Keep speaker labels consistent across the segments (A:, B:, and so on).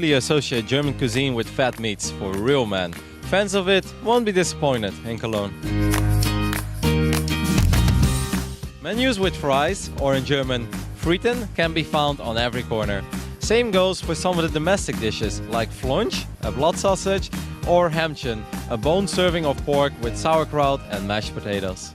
A: usually associate German cuisine with fat meats for real men. Fans of it won't be disappointed in Cologne. Menus with fries, or in German, Frieten, can be found on every corner. Same goes for some of the domestic dishes, like Flunch, a blood sausage, or Hämmchen, a bone serving of pork with sauerkraut and mashed potatoes.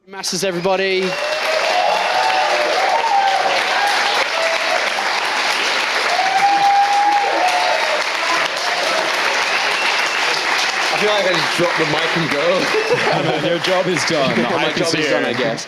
B: Masters, everybody. I feel like I just dropped the mic and go.
C: Your job is done.
B: My job is done, I guess.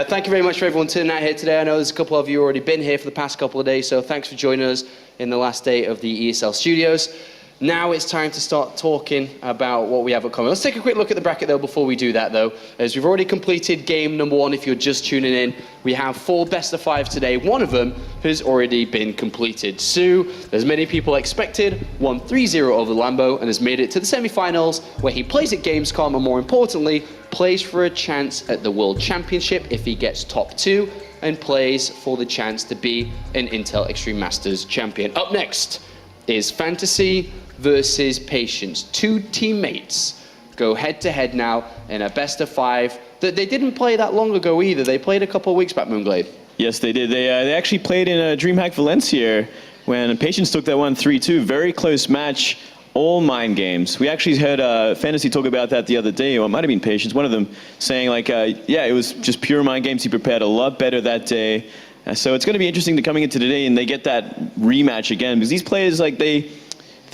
B: Thank you very much for everyone tuning out here today. I know there's a couple of you already been here for the past couple of days, so thanks for joining us in the last day of the ESL studios. Now it's time to start talking about what we have upcoming. Let's take a quick look at the bracket, though, before we do that, though. As we've already completed game number 1, if you're just tuning in, we have 4 best of 5 today. One of them has already been completed. Sue, as many people expected, won 3-0 over Lambo and has made it to the semi-finals, where he plays at Gamescom and, more importantly, plays for a chance at the World Championship if he gets top 2 and plays for the chance to be an Intel Extreme Masters champion. Up next is Fantasy versus Patience. 2 teammates go head-to-head now in a best of 5 that they didn't play that long ago either. They played a couple of weeks back, Moonglade.
D: Yes, they did. They actually played in DreamHack Valencia when Patience took that one 3-2. Very close match, all mind games. We actually heard Fantasy talk about that the other day, or it might have been Patience, one of them saying like, yeah, it was just pure mind games. He prepared a lot better that day. So it's going to be interesting to coming into today and they get that rematch again, because these players, like, they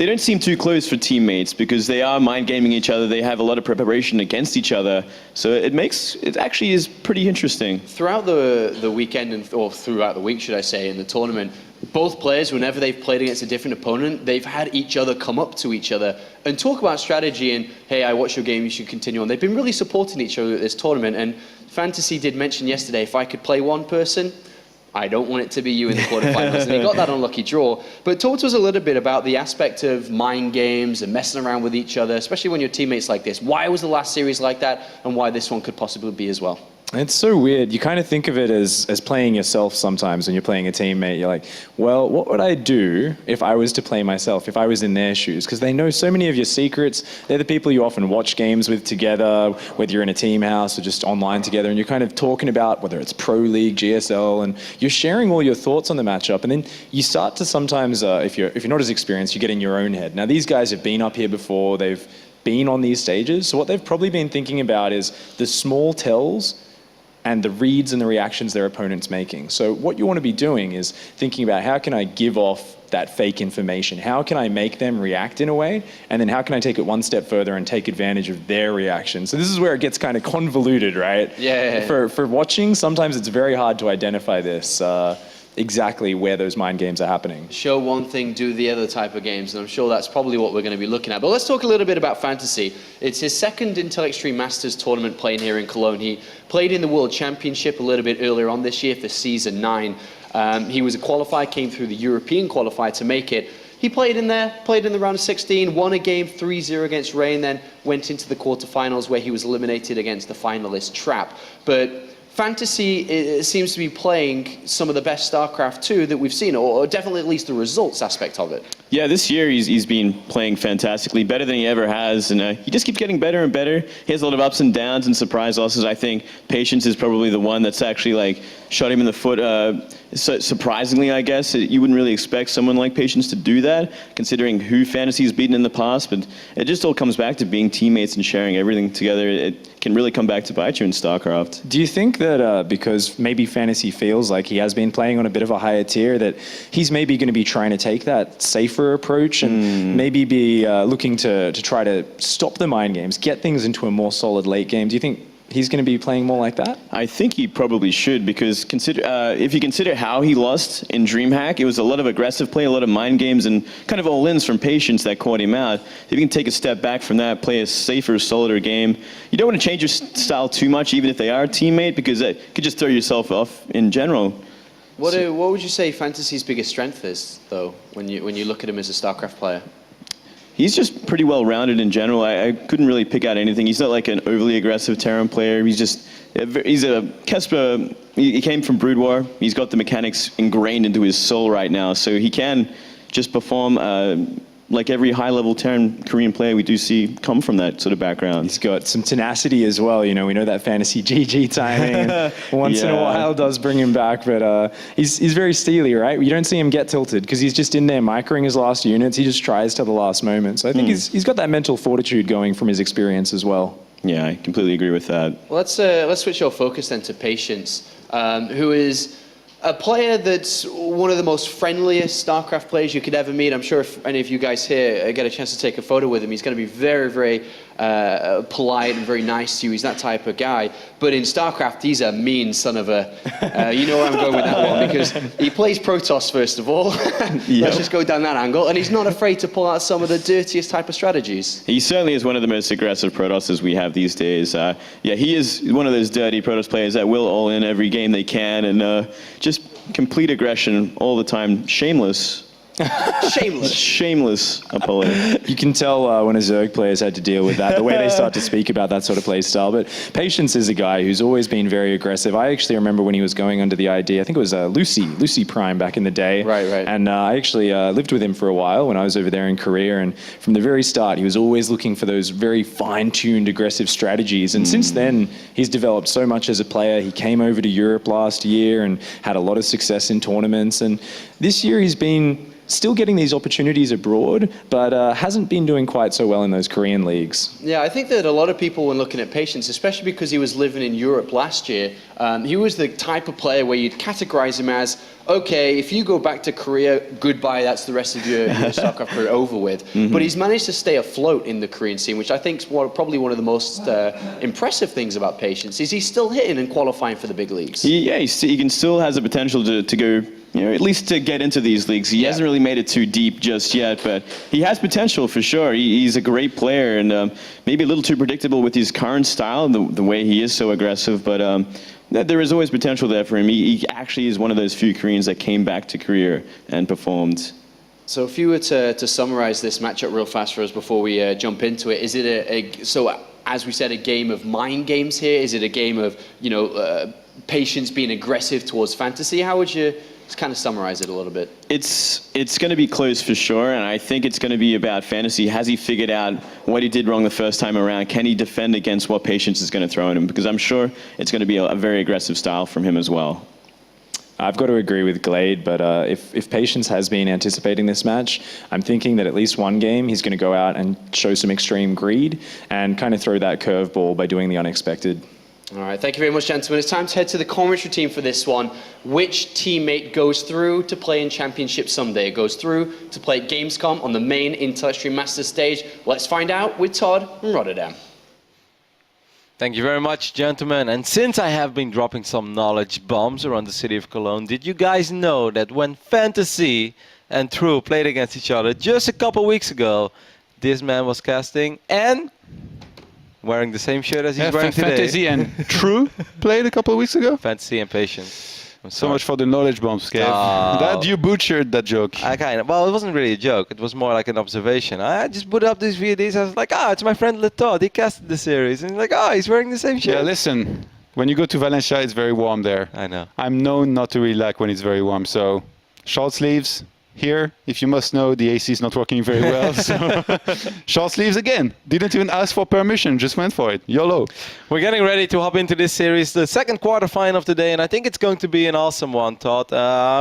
D: don't seem too close for teammates because they are mind gaming each other. They have a lot of preparation against each other. So it actually is pretty interesting.
B: Throughout the weekend, or throughout the week, should I say, in the tournament, both players, whenever they've played against a different opponent, they've had each other come up to each other and talk about strategy and, hey, I watched your game, you should continue on. They've been really supporting each other at this tournament. And Fantasy did mention yesterday, if I could play one person, I don't want it to be you in the quarterfinals. And he got that unlucky draw. But talk to us a little bit about the aspect of mind games and messing around with each other, especially when you're teammates like this. Why was the last series like that, and why this one could possibly be as well?
C: It's so weird. You kind of think of it as playing yourself sometimes when you're playing a teammate. You're like, well, what would I do if I was to play myself, if I was in their shoes? Because they know so many of your secrets. They're the people you often watch games with together, whether you're in a team house or just online together, and you're kind of talking about whether it's Pro League, GSL, and you're sharing all your thoughts on the matchup. And then you start to sometimes, if you're not as experienced, you get in your own head. Now, these guys have been up here before. They've been on these stages. So what they've probably been thinking about is the small tells and the reads and the reactions their opponent's making. So what you want to be doing is thinking about, how can I give off that fake information? How can I make them react in a way? And then how can I take it one step further and take advantage of their reaction? So this is where it gets kind of convoluted, right?
B: Yeah.
C: For watching, sometimes it's very hard to identify this, exactly where those mind games are happening.
B: Show one thing, do the other type of games, and I'm sure that's probably what we're going to be looking at. But let's talk a little bit about Fantasy. It's his second Intel Extreme Masters tournament playing here in Cologne. He played in the World Championship a little bit earlier on this year for Season 9. He was a qualifier, came through the European qualifier to make it. He played in there, played in the round of 16, won a game 3-0 against Ray, and then went into the quarterfinals where he was eliminated against the finalist Trap. But Fantasy seems to be playing some of the best StarCraft 2 that we've seen, or definitely at least the results aspect of it.
D: Yeah, this year he's been playing fantastically, better than he ever has, and he just keeps getting better and better. He has a lot of ups and downs and surprise losses. I think Patience is probably the one that's actually like shot him in the foot. Surprisingly, I guess you wouldn't really expect someone like Patience to do that, considering who Fantasy's beaten in the past. But it just all comes back to being teammates and sharing everything together. It can really come back to bite you in StarCraft.
C: Do you think that because maybe Fantasy feels like he has been playing on a bit of a higher tier, that he's maybe going to be trying to take that safer approach and maybe be looking to try to stop the mind games, get things into a more solid late game? Do you think he's going to be playing more like that? I
D: think he probably should, because if you consider how he lost in DreamHack, it was a lot of aggressive play, a lot of mind games, and kind of all-ins from Patience that caught him out. If you can take a step back from that, play a safer, solider game, you don't want to change your style too much, even if they are a teammate, because that could just throw yourself off in general.
B: What would you say Fantasy's biggest strength is, though, when you look at him as a StarCraft player?
D: He's just pretty well rounded in general. I couldn't really pick out anything. He's not like an overly aggressive Terran player. He's a Kesper. He came from Brood War. He's got the mechanics ingrained into his soul right now, so he can just perform like every high-level Terran Korean player we do see come from that sort of background.
C: He's got some tenacity as well. You know, we know that fantasy GG timing once in a while does bring him back, but he's very steely, right? You don't see him get tilted because he's just in there microing his last units. He just tries to the last moment. So I think he's got that mental fortitude going from his experience as well.
D: Yeah, I completely agree with that.
B: Well, let's switch our focus then to Patience, who is a player that's one of the most friendliest StarCraft players you could ever meet. I'm sure if any of you guys here get a chance to take a photo with him, he's going to be very, very polite and very nice to you. He's that type of guy. But in StarCraft, he's a mean son of a... you know where I'm going with that one, because he plays Protoss, first of all. Let's just go down that angle. And he's not afraid to pull out some of the dirtiest type of strategies.
D: He certainly is one of the most aggressive Protosses we have these days. Yeah, he is one of those dirty Protoss players that will all in every game they can and just complete aggression all the time. Shameless. Shameless opponent.
C: You can tell when a Zerg player's had to deal with that, the way they start to speak about that sort of play style. But Patience is a guy who's always been very aggressive. I actually remember when he was going under the ID, I think it was Lucy Prime back in the day.
B: Right.
C: And I actually lived with him for a while when I was over there in Korea. And from the very start, he was always looking for those very fine-tuned aggressive strategies. And since then, he's developed so much as a player. He came over to Europe last year and had a lot of success in tournaments. And this year he's been still getting these opportunities abroad, but hasn't been doing quite so well in those Korean leagues.
B: Yeah, I think that a lot of people, when looking at Patience, especially because he was living in Europe last year, he was the type of player where you'd categorize him as, okay, if you go back to Korea, goodbye, that's the rest of your StarCraft career over with. But he's managed to stay afloat in the Korean scene, which I think is probably one of the most impressive things about Patience, is he's still hitting and qualifying for the big leagues.
D: He can still has the potential to go, at least to get into these leagues. He hasn't really made it too deep just yet, but he has potential for sure. He's a great player and maybe a little too predictable with his current style, the way he is so aggressive, but there is always potential there for him. He actually is one of those few Koreans that came back to Korea and performed.
B: So if you were to summarize this matchup real fast for us before we jump into it, is it so as we said, a game of mind games here? Is it a game of, Patience being aggressive towards Fantasy? How would you kind of summarize it a little bit?
D: It's going to be close for sure, and I think it's going to be about Fantasy. Has he figured out what he did wrong the first time around? Can he defend against what Patience is going to throw at him? Because I'm sure it's going to be a very aggressive style from him as well.
C: I've got to agree with Glade, but if Patience has been anticipating this match, I'm thinking that at least one game he's going to go out and show some extreme greed and kind of throw that curveball by doing the unexpected.
B: All right, thank you very much, gentlemen. It's time to head to the commentary team for this one. Which teammate goes through to play in Championship someday? It goes through to play at Gamescom on the main Intel Extreme Masters stage. Let's find out with Todd from Rotterdam.
A: Thank you very much, gentlemen. And since I have been dropping some knowledge bombs around the city of Cologne, did you guys know that when Fantasy and True played against each other just a couple weeks ago, this man was casting and wearing the same shirt as he's wearing today.
E: Fantasy and True played a couple of weeks ago.
A: Fantasy and Patience.
E: So much for the knowledge bombs, Kev. That you butchered that joke.
A: Well, it wasn't really a joke. It was more like an observation. I just put up these VODs. I was like, it's my friend Letod. He casted the series. And he's like, he's wearing the same shirt.
E: Yeah, listen. When you go to Valencia, it's very warm there.
A: I know.
E: I'm known not to really like when it's very warm. So, short sleeves. Here, if you must know, the AC is not working very well. So short sleeves again. Didn't even ask for permission, just went for it. YOLO.
A: We're getting ready to hop into this series, the second quarterfinal of the day, and I think it's going to be an awesome one, Todd.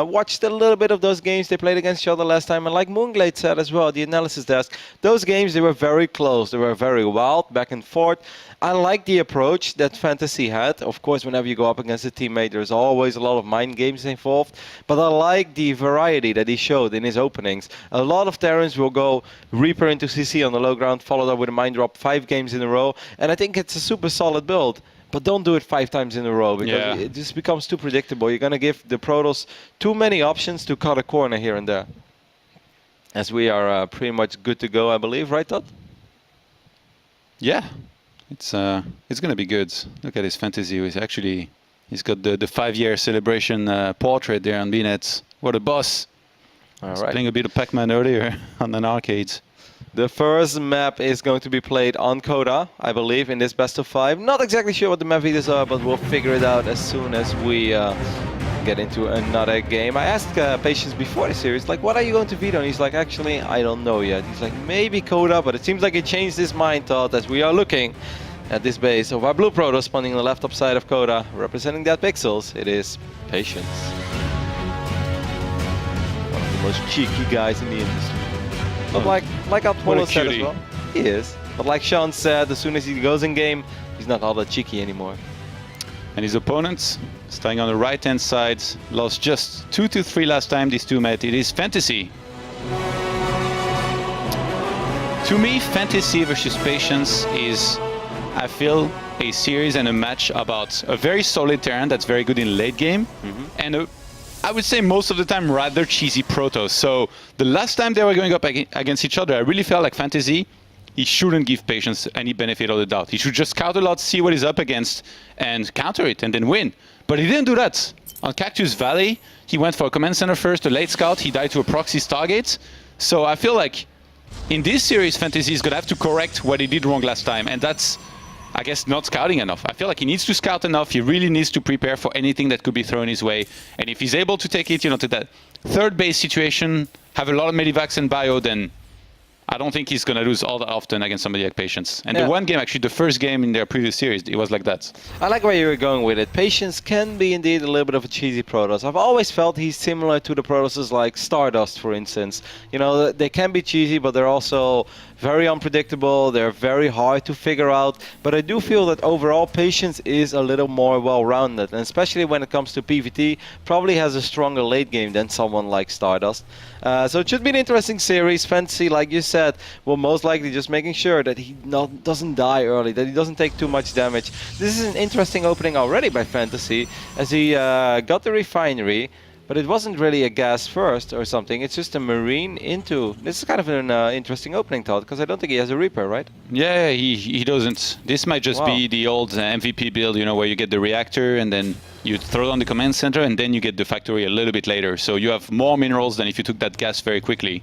A: Watched a little bit of those games they played against each other last time, and like Moonglade said as well, the analysis desk, those games, they were very close. They were very wild, back and forth. I like the approach that Fantasy had. Of course, whenever you go up against a teammate, there's always a lot of mind games involved. But I like the variety that he showed in his openings. A lot of Terrans will go Reaper into CC on the low ground, followed up with a mind drop 5 games in a row. And I think it's a super solid build. But don't do it 5 times in a row, because it just becomes too predictable. You're going to give the Protoss too many options to cut a corner here and there. As we are pretty much good to go, I believe. Right, Todd?
E: Yeah. It's going to be good. Look at his Fantasy. He's actually He's got the 5-year celebration portrait there on BNet. What a boss.
A: All
E: Was
A: right.
E: playing a bit of Pac-Man earlier on an arcade.
A: The first map is going to be played on Coda, I believe, in this best of 5. Not exactly sure what the map leaders are, but we'll figure it out as soon as we get into another game. I asked Patience before the series, like, what are you going to veto? And he's like, actually, I don't know yet. He's like, maybe Coda, but it seems like he changed his mind, Todd, as we are looking at this base of our blue Protoss spawning on the left upside of Coda, representing that pixels. It is Patience. One of the most cheeky guys in the industry. But like Apollo said as
E: cutie.
A: well, he is. But like Sean said, as soon as he goes in game, he's not all that cheeky anymore.
E: And his opponent, starting on the right-hand side, lost just 2 to 3 last time these two met. It is Fantasy. To me, Fantasy versus Patience is, I feel, a series and a match about a very solid Terran that's very good in late game, and I would say most of the time rather cheesy Protoss. So the last time they were going up against each other, I really felt like Fantasy, he shouldn't give Patience any benefit of the doubt. He should just scout a lot, see what he's up against, and counter it, and then win. But he didn't do that. On Cactus Valley, he went for a command center first, a late scout, he died to a proxy Stargate. So I feel like in this series, Fantasy is going to have to correct what he did wrong last time, and that's, I guess, not scouting enough. I feel like he needs to scout enough. He really needs to prepare for anything that could be thrown his way. And if he's able to take it, to that third base situation, have a lot of medivacs and bio, then I don't think he's going to lose all that often against somebody like Patience. And the one game, actually, the first game in their previous series, it was like that.
A: I like where you were going with it. Patience can be indeed a little bit of a cheesy Protoss. I've always felt he's similar to the Protosses like Stardust, for instance. They can be cheesy, but they're also very unpredictable. They're very hard to figure out. But I do feel that overall, Patience is a little more well-rounded. And especially when it comes to PvT, probably has a stronger late game than someone like Stardust. So it should be an interesting series. Fantasy, like you said, will most likely just making sure that he doesn't die early, that he doesn't take too much damage. This is an interesting opening already by Fantasy, as he got the refinery, but it wasn't really a gas first or something. It's just a marine into. This is kind of an interesting opening, Todd, because I don't think he has a Reaper, right?
E: Yeah, he doesn't. This might just be the old MVP build, where you get the reactor and then you throw on the command center and then you get the factory a little bit later. So you have more minerals than if you took that gas very quickly.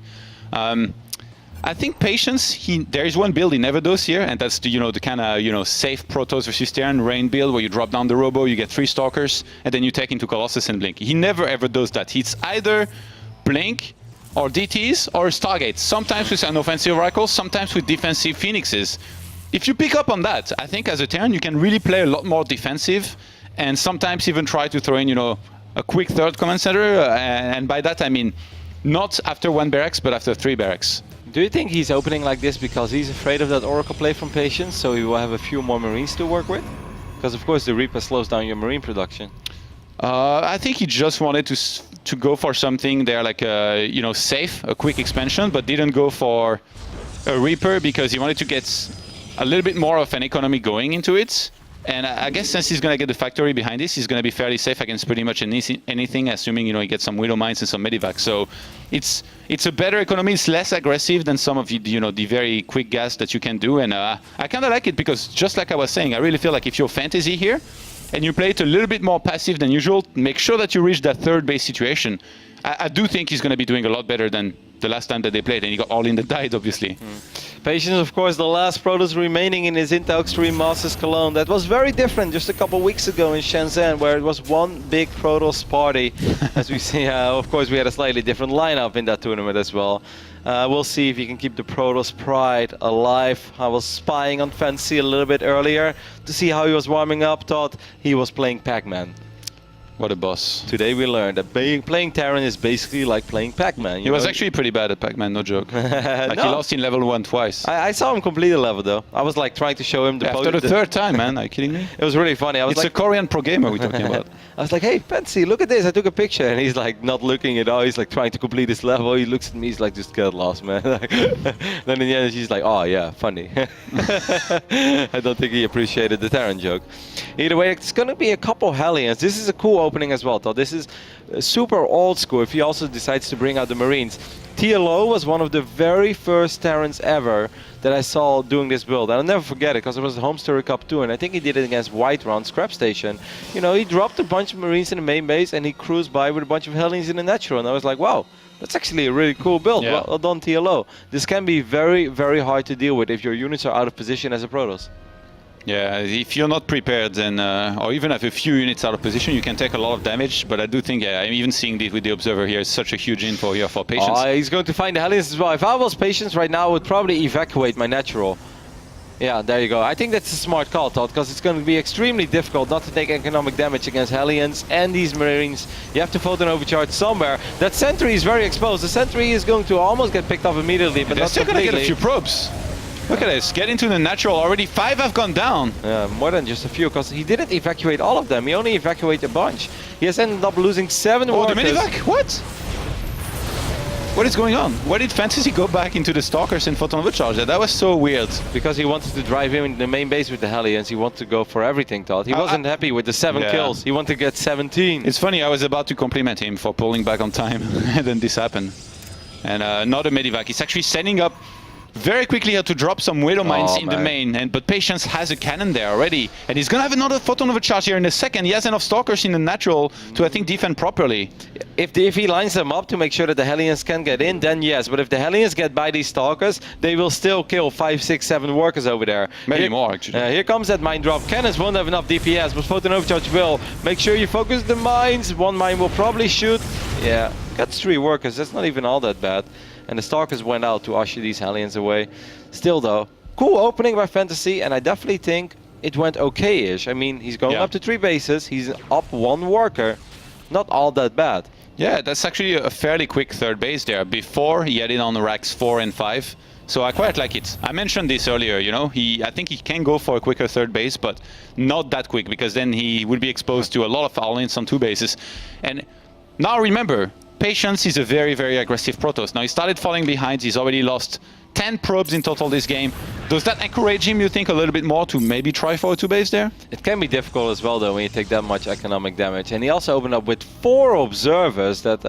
E: I think Patience, there is one build he never does here, and that's the kind of safe Protoss versus Terran rain build where you drop down the Robo, you get 3 Stalkers, and then you take into Colossus and Blink. He never ever does that. It's either Blink or DTs or Stargates, sometimes with an offensive Oracles, sometimes with defensive Phoenixes. If you pick up on that, I think as a Terran you can really play a lot more defensive, and sometimes even try to throw in a quick third command center, and by that I mean not after 1 barracks, but after 3 barracks.
A: Do you think he's opening like this because he's afraid of that Oracle play from Patience, so he will have a few more Marines to work with? Because of course the Reaper slows down your Marine production.
E: I think he just wanted to go for something there like safe, a quick expansion, but didn't go for a Reaper because he wanted to get a little bit more of an economy going into it. And I guess since he's going to get the factory behind this, he's going to be fairly safe against pretty much anything, assuming he gets some Widow Mines and some Medivac. So it's a better economy. It's less aggressive than some of the very quick gas that you can do. And I kind of like it because, just like I was saying, I really feel like if you're Fantasy here and you play it a little bit more passive than usual, make sure that you reach that third base situation. I do think he's going to be doing a lot better than the last time that they played, and he got all in the died, obviously.
A: Patience, of course, the last Protoss remaining in his Intel Extreme Masters Cologne. That was very different just a couple weeks ago in Shenzhen, where it was one big Protoss party. As we see, of course, we had a slightly different lineup in that tournament as well. We'll see if he can keep the Protoss pride alive. I was spying on Fantasy a little bit earlier to see how he was warming up. Thought he was playing Pac-Man.
E: What a boss.
A: Today we learned that playing Terran is basically like playing Pac-Man.
E: He was actually pretty bad at Pac-Man, no joke. Like he lost in level 1 twice.
A: I saw him complete a level though. I was like trying to show him the
E: After the third time, man. Are you kidding me?
A: It was really funny.
E: It's a Korean pro gamer we're talking about.
A: I was like, hey, Fancy, look at this. I took a picture. And he's like not looking at all. He's like trying to complete this level. He looks at me. He's like, just get lost, man. Then in the end, she's like, oh, yeah, funny. I don't think he appreciated the Terran joke. Either way, it's going to be a couple Hellions. This is a cool opening as well, though. This is super old school if he also decides to bring out the Marines. TLO was one of the very first Terrans ever that I saw doing this build. I'll never forget it because it was the Home Story Cup 2, and I think he did it against Whiterun Scrap Station. You know, he dropped a bunch of Marines in the main base and he cruised by with a bunch of Hellions in the natural, and I was like, wow, that's actually a really cool build.
E: Yeah.
A: Well done, TLO. This can be very, very hard to deal with if your units are out of position as a Protoss.
E: Yeah, if you're not prepared, then, or even have a few units out of position, you can take a lot of damage. But I do think, yeah, I'm even seeing this with the Observer here. It's such a huge info here for Patience.
A: He's going to find the Hellions as well. If I was Patience right now, I would probably evacuate my natural. Yeah, there you go. I think that's a smart call, Todd, because it's going to be extremely difficult not to take economic damage against Hellions and these Marines. You have to Photon Overcharge somewhere. That Sentry is very exposed. The Sentry is going to almost get picked off immediately, but
E: They're
A: not
E: still going to
A: completely.
E: get a few probes. Look at this, get into the natural already. 5 have gone down.
A: Yeah, more than just a few, because he didn't evacuate all of them. He only evacuated a bunch. He has ended up losing 7
E: Oh,
A: workers.
E: the minivac? What? What is going on? Why did Fantasy go back into the Stalkers and Photon Overcharge? That was so weird.
A: Because he wanted to drive him in the main base with the Hellions. He wanted to go for everything, Todd. He wasn't happy with the 7
E: Yeah.
A: kills. He wanted to get 17.
E: It's funny, I was about to compliment him for pulling back on time, and then this happened. And not a medivac. He's actually setting up very quickly here to drop some Widow Mines in the main, but Patience has a cannon there already, and he's gonna have another Photon Overcharge here in a second. He has enough Stalkers in the natural to, I think, defend properly.
A: If he lines them up to make sure that the Hellions can get in, then yes. But if the Hellions get by these Stalkers, they will still kill 5, 6, 7 workers over there.
E: Maybe more, actually.
A: Here comes that mine drop. Cannons won't have enough DPS, but Photon Overcharge will. Make sure you focus the mines. 1 mine will probably shoot. Yeah, that's 3 workers. That's not even all that bad. And the Stalkers went out to usher these Hellions away. Still though, cool opening by Fantasy, and I definitely think it went okay-ish. I mean, he's going up to 3 bases, he's up 1 worker. Not all that bad.
E: Yeah, that's actually a fairly quick 3rd base there. Before, he had it on the racks 4 and 5. So I quite like it. I mentioned this earlier, you know, I think he can go for a quicker 3rd base, but not that quick, because then he would be exposed to a lot of all-ins on 2 bases. And now remember, Patience is a very, very aggressive Protoss. Now he started falling behind, he's already lost 10 probes in total this game. Does that encourage him, you think, a little bit more to maybe try for a 2 base there?
A: It can be difficult as well though when you take that much economic damage. And he also opened up with 4 observers that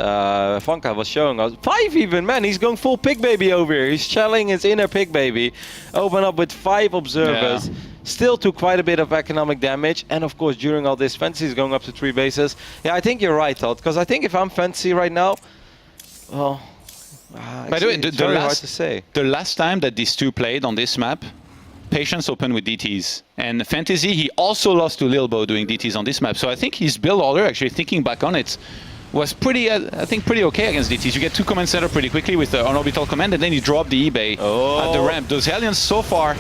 A: Vanka was showing us. 5 even, man, he's going full pig baby over here. He's shelling his inner pig baby. Open up with 5 observers. Yeah. Still took quite a bit of economic damage, and of course during all this Fantasy is going up to 3 bases. Yeah, I think you're right, Todd, because I think if I'm Fantasy right now, well,
E: by the way,
A: it's very hard to say.
E: The last time that these 2 played on this map, Patience opened with DTs, and Fantasy, he also lost to Lilbo doing DTs on this map. So I think his build order, actually thinking back on it, was pretty, I think, pretty okay against DTs. You get 2 command center pretty quickly with the on-orbital command, and then you drop the eBay at the ramp. Those Hellions so far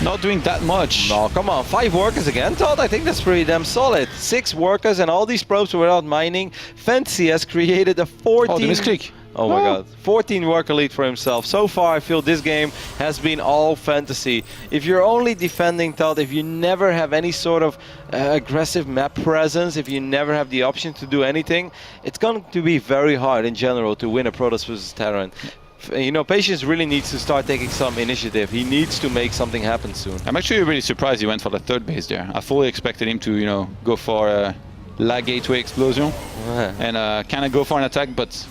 E: not doing that much.
A: No, come on, 5 workers again, Todd? I think that's pretty damn solid. 6 workers and all these probes without mining. Fantasy has created a 14...
E: Oh, the misclick.
A: Oh my god, 14 worker lead for himself. So far, I feel this game has been all Fantasy. If you're only defending, Todd, if you never have any sort of aggressive map presence, if you never have the option to do anything, it's going to be very hard in general to win a Protoss versus Terran. You know, Patience really needs to start taking some initiative. He needs to make something happen soon.
E: I'm actually really surprised he went for the 3rd base there. I fully expected him to, you know, go for a lag gateway explosion and kind of go for an attack, but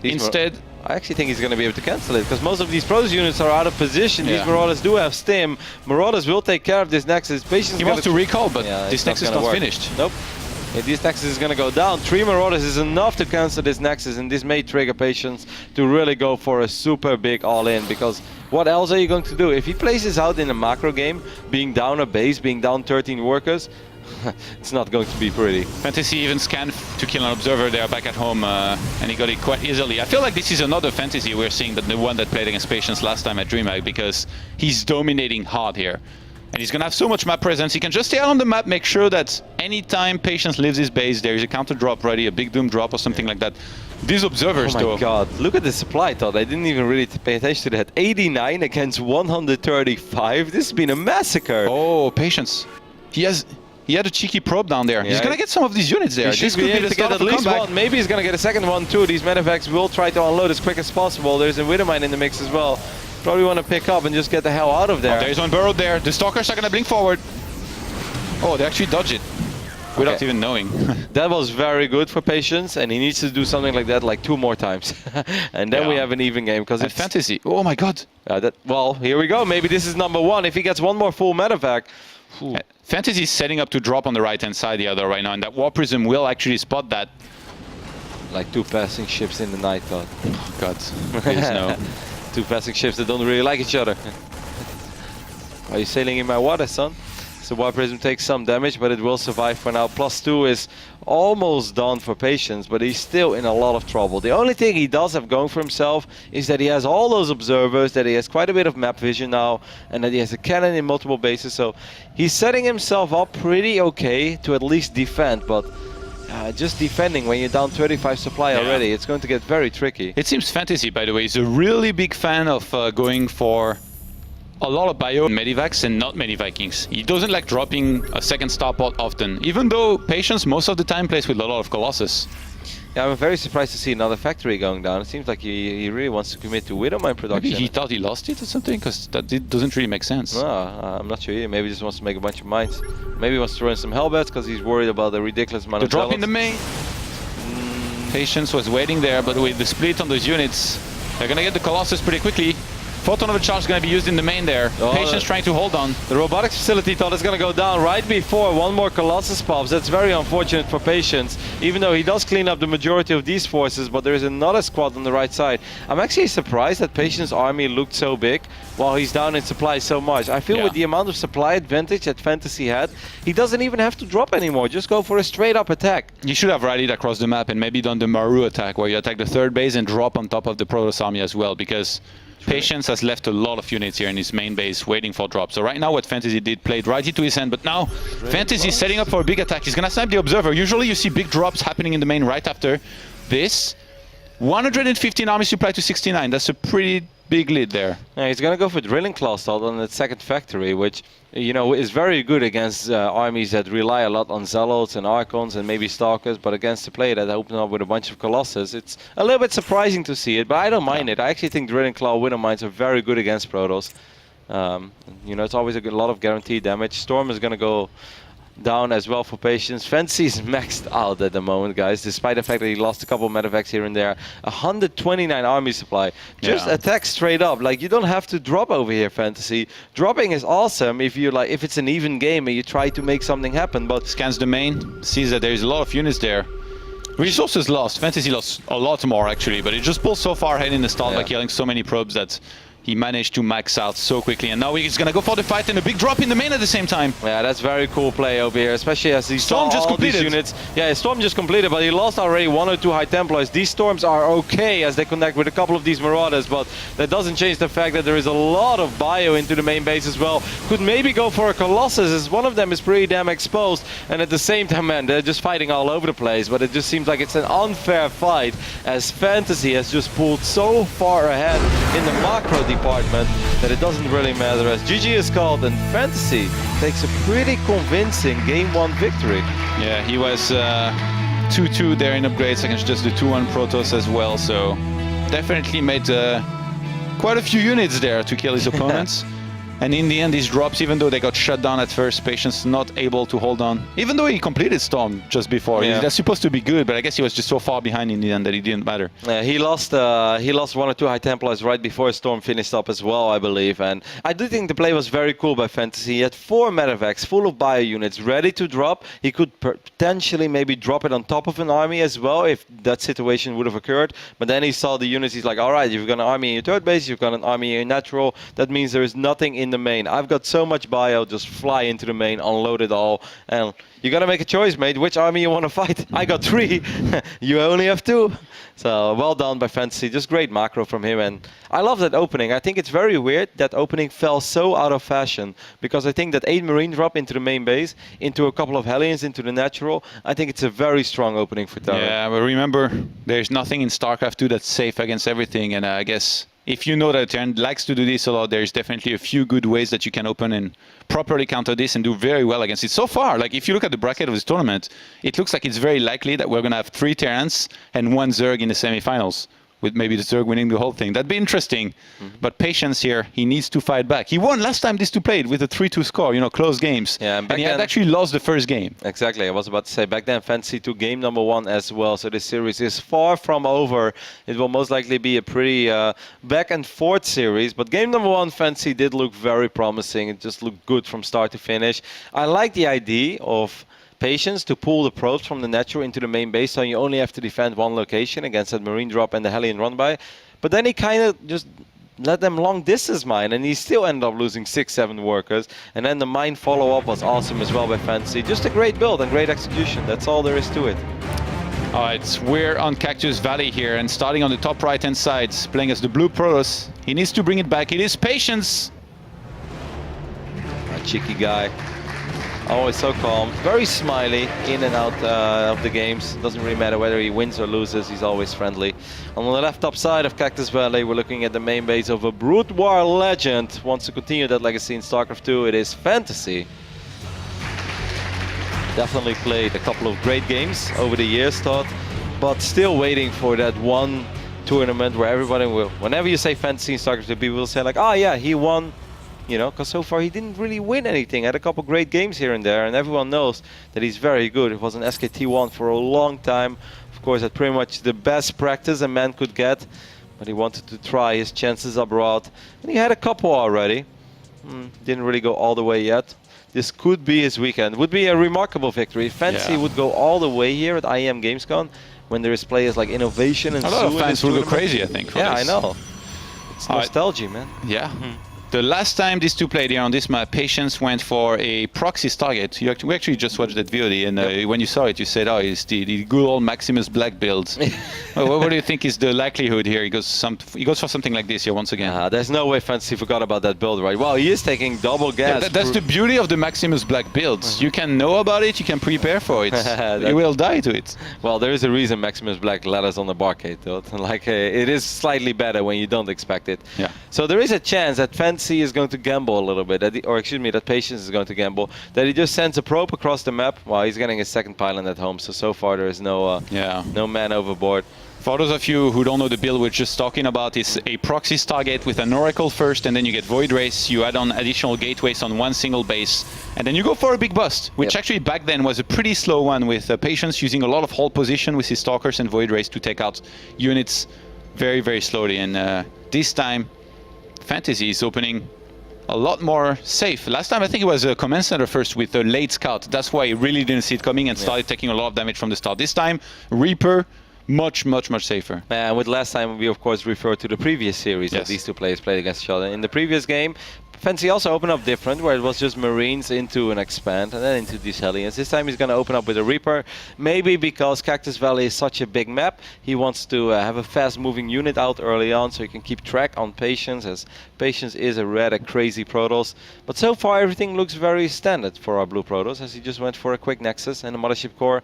E: instead...
A: I actually think he's going to be able to cancel it, because most of these Protoss units are out of position. These Marauders do have stim. Marauders will take care of this Nexus. Patience
E: he wants to recall, but this Nexus is not finished.
A: Nope. Yeah, this Nexus is going to go down. 3 Marauders is enough to cancel this Nexus, and this may trigger Patience to really go for a super big all-in, because what else are you going to do? If he places out in a macro game, being down a base, being down 13 workers, it's not going to be pretty.
E: Fantasy even scanned to kill an observer there back at home, and he got it quite easily. I feel like this is another Fantasy we're seeing, that the one that played against Patience last time at DreamHack, because he's dominating hard here. And he's going to have so much map presence. He can just stay out on the map, make sure that anytime Patience leaves his base, there is a counter drop ready, a big Doom drop or something like that. These observers, though...
A: Oh my god, look at the supply, Todd. I didn't even really pay attention to that. 89 against 135. This has been a massacre.
E: Oh, Patience. He had a cheeky probe down there. He's going to get some of these units there.
A: This could be the start of at least one. Maybe he's going to get a second one too. These medevacs will try to unload as quick as possible. There's a Widowmine in the mix as well. Probably want to pick up and just get the hell out of there.
E: Oh, there's one burrowed there. The Stalkers are going to blink forward. Oh, they actually dodged it.
C: without
A: Okay.
C: even knowing.
A: That was very good for Patience, and he needs to do something like that like 2 more times. And then we
C: Yeah.
A: have an even game, because
C: And
A: it's...
C: Fantasy, oh my god.
A: Well, here we go. Maybe this is number 1. If he gets 1 more full medevac...
C: Fantasy is setting up to drop on the right-hand side the other right now, and that War Prism will actually spot that.
A: Like 2 passing ships in the night, God.
C: Oh god, please no.
A: 2 passing ships that don't really like each other. Are you sailing in my water, son? So War Prism takes some damage, but it will survive for now. +2 is almost done for Patience, but he's still in a lot of trouble. The only thing he does have going for himself is that he has all those observers, that he has quite a bit of map vision now, and that he has a cannon in multiple bases. So he's setting himself up pretty okay to at least defend, but just defending when you're down 35 supply already, it's going to get very tricky.
C: It seems Fantasy, by the way, is a really big fan of going for a lot of bio medivacs and not many Vikings. He doesn't like dropping a second starport often, even though Patience most of the time plays with a lot of Colossus.
A: Yeah, I'm very surprised to see another factory going down. It seems like he really wants to commit to Widowmine production.
C: Maybe he thought he lost it or something, because that doesn't really make sense.
A: No, I'm not sure either. Maybe he just wants to make a bunch of mines. Maybe he wants to run some Hellbats because he's worried about the ridiculous amount
C: The
A: of
C: drop in the
A: zealots.
C: main. Patience was waiting there, but with the split on those units, they're gonna get the Colossus pretty quickly. Photon of a charge is going to be used in the main there.
A: Oh,
C: Patience trying to hold on.
A: The robotics facility thought it's going to go down right before 1 more Colossus pops. That's very unfortunate for Patience, even though he does clean up the majority of these forces, but there is another squad on the right side. I'm actually surprised that Patience's army looked so big while he's down in supply so much. I feel with the amount of supply advantage that Fantasy had, he doesn't even have to drop anymore. Just go for a straight up attack.
C: You should have rallied across the map and maybe done the Maru attack, where you attack the 3rd base and drop on top of the Protoss army as well, because Patience has left a lot of units here in his main base waiting for drop. So right now what Fantasy did played right into his hand, but now Fantasy is setting up for a big attack. He's gonna snipe the Observer. Usually you see big drops happening in the main right after this. 115 army supply to 69. That's a pretty big lead there.
A: Yeah, he's going to go for Drilling Claw on that 2nd factory, which, you know, is very good against armies that rely a lot on Zealots and Archons and maybe Stalkers, but against a player that opens up with a bunch of Colossus, it's a little bit surprising to see it, but I don't mind it. I actually think Drilling Claw Widow Mines are very good against Protoss. You know, it's always a lot of guaranteed damage. Storm is going to go down as well for Patience. Fantasy is maxed out at the moment, guys, despite the fact that he lost a couple of medevacs here and there. 129 army supply. Just attack straight up. Like, you don't have to drop over here, Fantasy. Dropping is awesome if you like, if it's an even game and you try to make something happen, but
C: Scans the main, sees that there's a lot of units there. Resources lost. Fantasy lost a lot more actually, but it just pulled so far ahead in the start by killing so many probes that he managed to max out so quickly, and now he's gonna go for the fight and a big drop in the main at the same time.
A: Yeah, that's very cool play over here, especially as he
C: Storm
A: saw
C: just
A: all these
C: completed.
A: units. Yeah, Storm just completed, but he lost already 1 or 2 High Templars. These Storms are okay as they connect with a couple of these Marauders, but that doesn't change the fact that there is a lot of bio into the main base as well. Could maybe go for a Colossus, as one of them is pretty damn exposed, and at the same time, man, they're just fighting all over the place, but it just seems like it's an unfair fight as Fantasy has just pulled so far ahead in the macro department that it doesn't really matter, as GG is called and Fantasy takes a pretty convincing Game 1 victory.
C: Yeah, he was 2-2 there in upgrades against just the 2-1 Protoss as well, so definitely made quite a few units there to kill his opponents. And in the end, these drops, even though they got shut down at first, Patience not able to hold on. Even though he completed Storm just before.
A: Yeah.
C: That's supposed to be good, but I guess he was just so far behind in the end that it didn't matter.
A: He lost 1 or 2 High Templars right before Storm finished up as well, I believe. And I do think the play was very cool by Fantasy. He had 4 medevacs full of bio units ready to drop. He could potentially maybe drop it on top of an army as well if that situation would have occurred. But then he saw the units. He's like, all right, you've got an army in your 3rd base, you've got an army in your natural. That means there is nothing in the main. I've got so much bio, just fly into the main, unload it all, and you gotta make a choice, mate, which army you want to fight. I got 3, you only have 2. So well done by Fantasy, just great macro from him, and I love that opening. I think it's very weird that opening fell so out of fashion, because I think that 8 Marine drop into the main base, into a couple of Hellions, into the natural, I think it's a very strong opening for Terran.
C: Yeah, but remember, there's nothing in StarCraft 2 that's safe against everything, and I guess if you know that Terran likes to do this a lot, there's definitely a few good ways that you can open and properly counter this and do very well against it. So far, like if you look at the bracket of this tournament, it looks like it's very likely that we're going to have 3 Terrans and 1 Zerg in the semifinals.
E: with maybe the Zerg winning the whole thing. That'd be interesting. But Patience here, he needs to fight back. He won last time these two played with a 3-2 score, you know, close games.
A: Yeah,
E: and he had actually lost the first game.
A: Exactly, I was about to say, back then Fantasy took game number 1 as well, so this series is far from over. It will most likely be a pretty back and forth series, but game number 1 Fantasy did look very promising. It just looked good from start to finish. I like the idea of Patience to pull the probes from the natural into the main base, so you only have to defend one location against that marine drop and the Hellion run by. But then he kind of just let them long distance mine, and he still ended up losing 6-7 workers. And then the mine follow-up was awesome as well by Fantasy. Just a great build and great execution. That's all there is to it.
E: All right, we're on Cactus Valley here, and starting on the top right-hand side, playing as the blue Protoss. He needs to bring it back. It is Patience.
A: A cheeky guy. Always so calm, very smiley in and out of the games. Doesn't really matter whether he wins or loses, he's always friendly. On the left top side of Cactus Valley, we're looking at the main base of a Brood War legend. Wants to continue that legacy in StarCraft 2, it is Fantasy. Definitely played a couple of great games over the years, Todd, but still waiting for that one tournament where everybody will, whenever you say Fantasy in StarCraft 2, people will say like, oh yeah, he won. You know, because so far he didn't really win anything. Had a couple great games here and there, and everyone knows that he's very good. It was an SKT1 for a long time. Of course, that's pretty much the best practice a man could get, but he wanted to try his chances abroad. And he had a couple already. Didn't really go all the way yet. This could be his weekend. Would be a remarkable victory. Fantasy would go all the way here at IEM Gamescom when there is players like Innovation and
E: a lot of fans will go crazy, I think.
A: Yeah, I know. It's nostalgia, man.
E: Yeah. The last time these two played here on this map, Patience went for a proxy target. We actually just watched that VOD, and when you saw it, you said, oh, it's the good old Maximus Black build. What do you think is the likelihood here? He goes for something like this here once again.
A: There's no way Fantasy forgot about that build, right? Well, he is taking double gas.
E: Yeah, that's the beauty of the Maximus Black builds. You can know about it, you can prepare for it. You will die to it.
A: Well, there is a reason Maximus Black led us on the barcade, though. Like, it is slightly better when you don't expect it.
E: Yeah.
A: So there is a chance that Fantasy is going to gamble a little bit, that Patience is going to gamble, that he just sends a probe across the map. Well, he's getting his second pylon at home, so far there is no man overboard.
E: For those of you who don't know the build we're just talking about, it's a proxy target with an Oracle first, and then you get Void Race, you add on additional gateways on one single base, and then you go for a big bust, which actually back then was a pretty slow one, with Patience using a lot of hold position with his Stalkers and Void Race to take out units very, very slowly. And this time, Fantasy is opening a lot more safe. Last time I think it was a Command Center first with a late scout. That's why he really didn't see it coming and started taking a lot of damage from the start. This time, Reaper, much safer.
A: And with last time, we of course refer to the previous series that these two players played against each other. In the previous game, Fantasy also opened up different, where it was just Marines into an Expand and then into these Hellions. This time he's going to open up with a Reaper, maybe because Cactus Valley is such a big map. He wants to have a fast-moving unit out early on so he can keep track on Patience, as Patience is a rather crazy Protoss. But so far everything looks very standard for our blue Protoss, as he just went for a quick Nexus and a Mothership Core.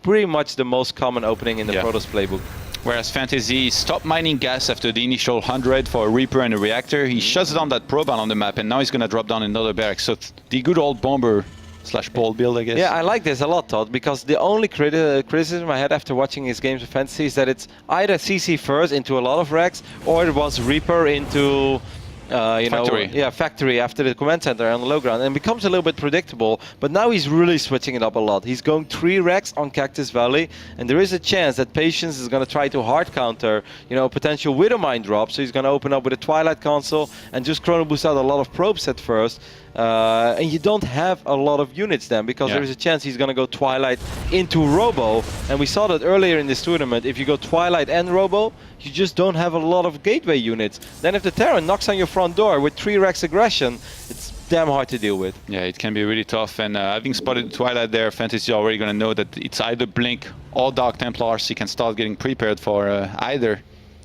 A: Pretty much the most common opening in the Protoss playbook.
E: Whereas Fantasy stopped mining gas after the initial 100 for a Reaper and a Reactor. He shuts down that probe on the map, and now he's going to drop down another barracks. So the good old bomber / pole build, I guess.
A: Yeah, I like this a lot, Todd, because the only criticism I had after watching his games of Fantasy is that it's either CC first into a lot of racks, or it was Reaper into factory after the command center on the low ground, and it becomes a little bit predictable. But now he's really switching it up a lot. He's going 3 racks on Cactus Valley, and there is a chance that Patience is going to try to hard counter, potential Widow Mine drop. So he's going to open up with a Twilight Console and just chrono boost out a lot of probes at first. And you don't have a lot of units then, because there is a chance he's going to go Twilight into Robo. And we saw that earlier in this tournament. If you go Twilight and Robo, you just don't have a lot of gateway units. Then if the Terran knocks on your front door with 3 racks aggression, it's damn hard to deal with.
E: Yeah, it can be really tough. And having spotted Twilight there, Fantasy is already going to know that it's either Blink or Dark Templars. He can start getting prepared for either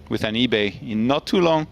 E: with an eBay in not too long.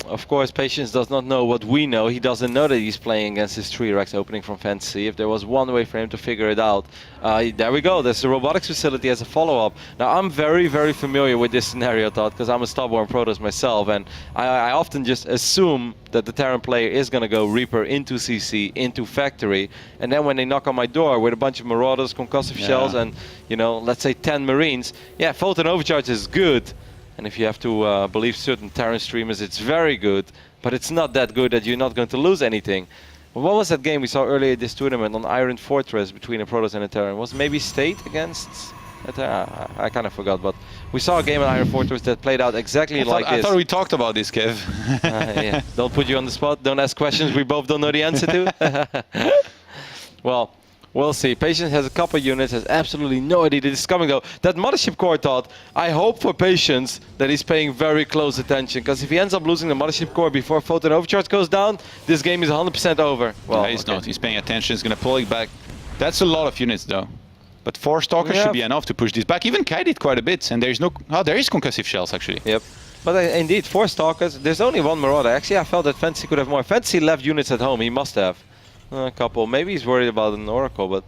A: Of course, Patience does not know what we know. He doesn't know that he's playing against his 3 racks opening from Fantasy. If there was one way for him to figure it out, there we go. There's the robotics facility as a follow-up. Now, I'm very, very familiar with this scenario, Todd, because I'm a Starborn Protoss myself, and I often just assume that the Terran player is going to go Reaper into CC, into Factory, and then when they knock on my door with a bunch of Marauders, concussive shells, and, let's say 10 Marines, Photon Overcharge is good. And if you have to believe certain Terran streamers, it's very good, but it's not that good that you're not going to lose anything. What was that game we saw earlier this tournament on Iron Fortress between a Protoss and a Terran? Was maybe State against a Terran? I kind of forgot, but we saw a game on Iron Fortress that played out exactly like this.
E: I thought we talked about this, Kev.
A: Yeah. Don't put you on the spot. Don't ask questions we both don't know the answer to. Well, we'll see. Patience has a couple units, has absolutely no idea that it's coming though. That Mothership Core thought, I hope for Patience that he's paying very close attention, because if he ends up losing the Mothership Core before Photon Overcharge goes down, this game is 100% over. Well,
E: no, he's not. He's paying attention. He's going to pull it back. That's a lot of units though. But 4 Stalkers should be enough to push this back. Even Kai did quite a bit, and there's no... Oh, there is concussive shells actually.
A: Yep. But indeed, 4 Stalkers. There's only 1 Marauder. Actually, I felt that Fantasy could have more. Fantasy left units at home. He must have. A couple. Maybe he's worried about an Oracle, but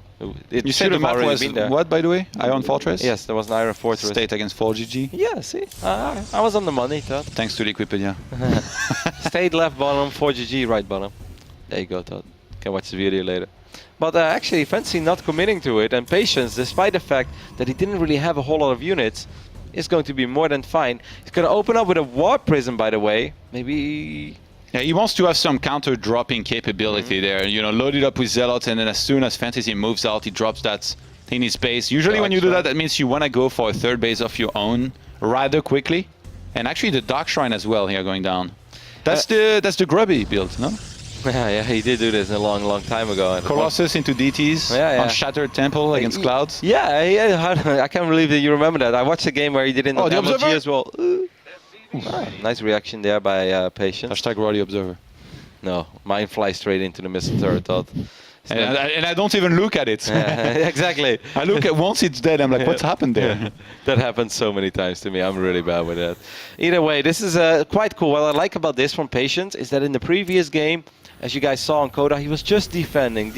A: it
E: you said the map was what, by the way? Iron Fortress?
A: Yes, there was an Iron Fortress.
E: State against 4GG?
A: Yeah, see? I was on the money, Todd.
E: Thanks to Liquipedia.
A: State left bottom, 4GG right bottom. There you go, Todd. Can watch the video later. But actually, Fantasy not committing to it, and Patience, despite the fact that he didn't really have a whole lot of units, is going to be more than fine. He's going to open up with a Warp Prism, by the way. Maybe...
E: Yeah, he wants to have some counter-dropping capability there. You know, load it up with Zealots, and then as soon as Fantasy moves out, he drops that in his base. Usually when you do that, that means you want to go for a 3rd base of your own rather quickly. And actually the Dark Shrine as well here going down. That's the grubby build, no?
A: Yeah, he did do this a long, long time ago.
E: Colossus into DTs on Shattered Temple against Clouds.
A: Yeah, I can't believe that you remember that. I watched a game where he did it on MLG as well. Nice reaction there by Patience.
E: Hashtag Roddy Observer.
A: No, mine flies straight into the missile turret.
E: And I don't even look at it.
A: Exactly.
E: I look at once it's dead, I'm like, what's happened there?
A: That happens so many times to me. I'm really bad with that. Either way, this is quite cool. What I like about this from Patience is that in the previous game, as you guys saw on Coda, he was just defending.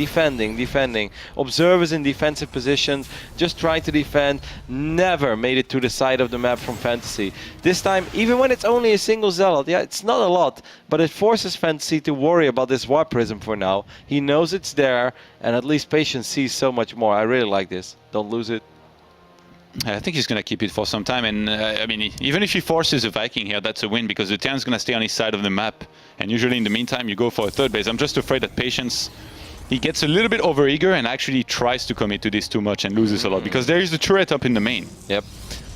A: Observers in defensive positions, just trying to defend. Never made it to the side of the map from Fantasy. This time, even when it's only a single Zealot, yeah, it's not a lot, but it forces Fantasy to worry about this Warp Prism for now. He knows it's there, and at least Patience sees so much more. I really like this. Don't lose it.
E: I think he's going to keep it for some time, and I mean, even if he forces a Viking here, that's a win, because the Terran's going to stay on his side of the map, and usually in the meantime you go for a 3rd base. I'm just afraid that Patience, he gets a little bit overeager and actually tries to commit to this too much and loses a lot, because there is the turret up in the main.
A: Yep.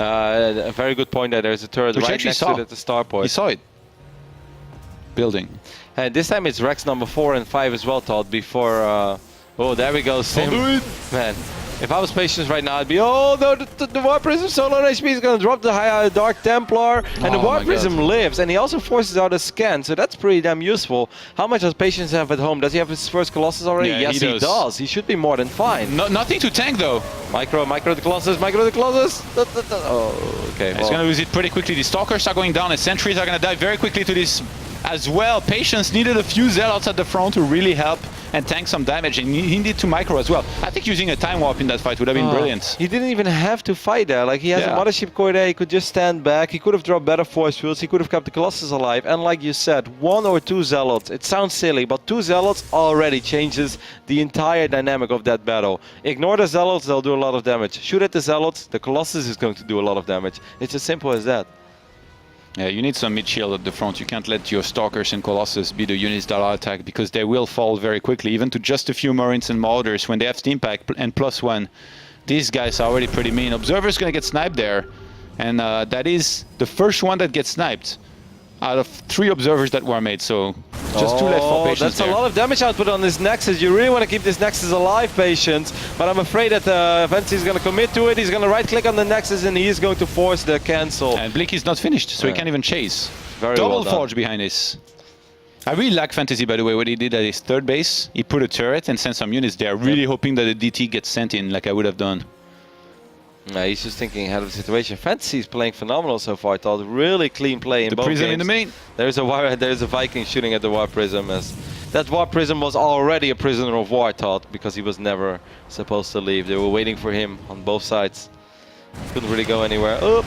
A: A very good point there. There's a turret right next to the starport.
E: He saw it. Building.
A: And this time it's Rex number 4 and 5 as well, Todd, before... oh, there we go, Sim.
E: Don't do it!
A: Man. If I was Patience right now, I'd be, oh no, the Warp Prism so low HP is going to drop the Dark Templar, and the Warp Prism lives, and he also forces out a scan, so that's pretty damn useful. How much does Patience have at home? Does he have his first Colossus already?
E: Yeah,
A: yes, he does. He should be more than fine.
E: Nothing to tank though.
A: Micro the Colossus, Oh, okay.
E: He's going to lose it pretty quickly. The Stalkers are going down, and Sentries are going to die very quickly to this as well. Patience needed a few Zealots at the front to really help and tank some damage, and he needed to micro as well. I think using a Time Warp in that fight would have been brilliant.
A: He didn't even have to fight there. Like, he has a Mothership Core there, he could just stand back, he could have dropped better force fields, he could have kept the Colossus alive, and like you said, 1 or 2 Zealots. It sounds silly, but 2 Zealots already changes the entire dynamic of that battle. Ignore the Zealots, they'll do a lot of damage. Shoot at the Zealots, the Colossus is going to do a lot of damage. It's as simple as that.
E: Yeah, you need some mid-shield at the front. You can't let your Stalkers and Colossus be the units that are attacked, because they will fall very quickly, even to just a few Marines and Marauders. When they have Steam Pack and +1, these guys are already pretty mean. Observer's going to get sniped there, and that is the first one that gets sniped out of 3 Observers that were made, so just 2 left for Patience.
A: That's a lot of damage output on this Nexus. You really want to keep this Nexus alive, Patience, but I'm afraid that Fantasy is going to commit to it. He's going to right-click on the Nexus, and he is going to force the cancel.
E: And Blink is not finished, so he can't even chase.
A: Very
E: Double
A: well
E: Forge behind this. I really like Fantasy, by the way, what he did at his 3rd base. He put a turret and sent some units there, really hoping that a DT gets sent in, like I would have done.
A: He's just thinking ahead of the situation. Fantasy is playing phenomenal so far. I thought really clean play in both games.
E: The Prism in the main.
A: There's a Viking shooting at the War Prism. As that War Prism was already a prisoner of war, I thought, because he was never supposed to leave. They were waiting for him on both sides. Couldn't really go anywhere. Oh,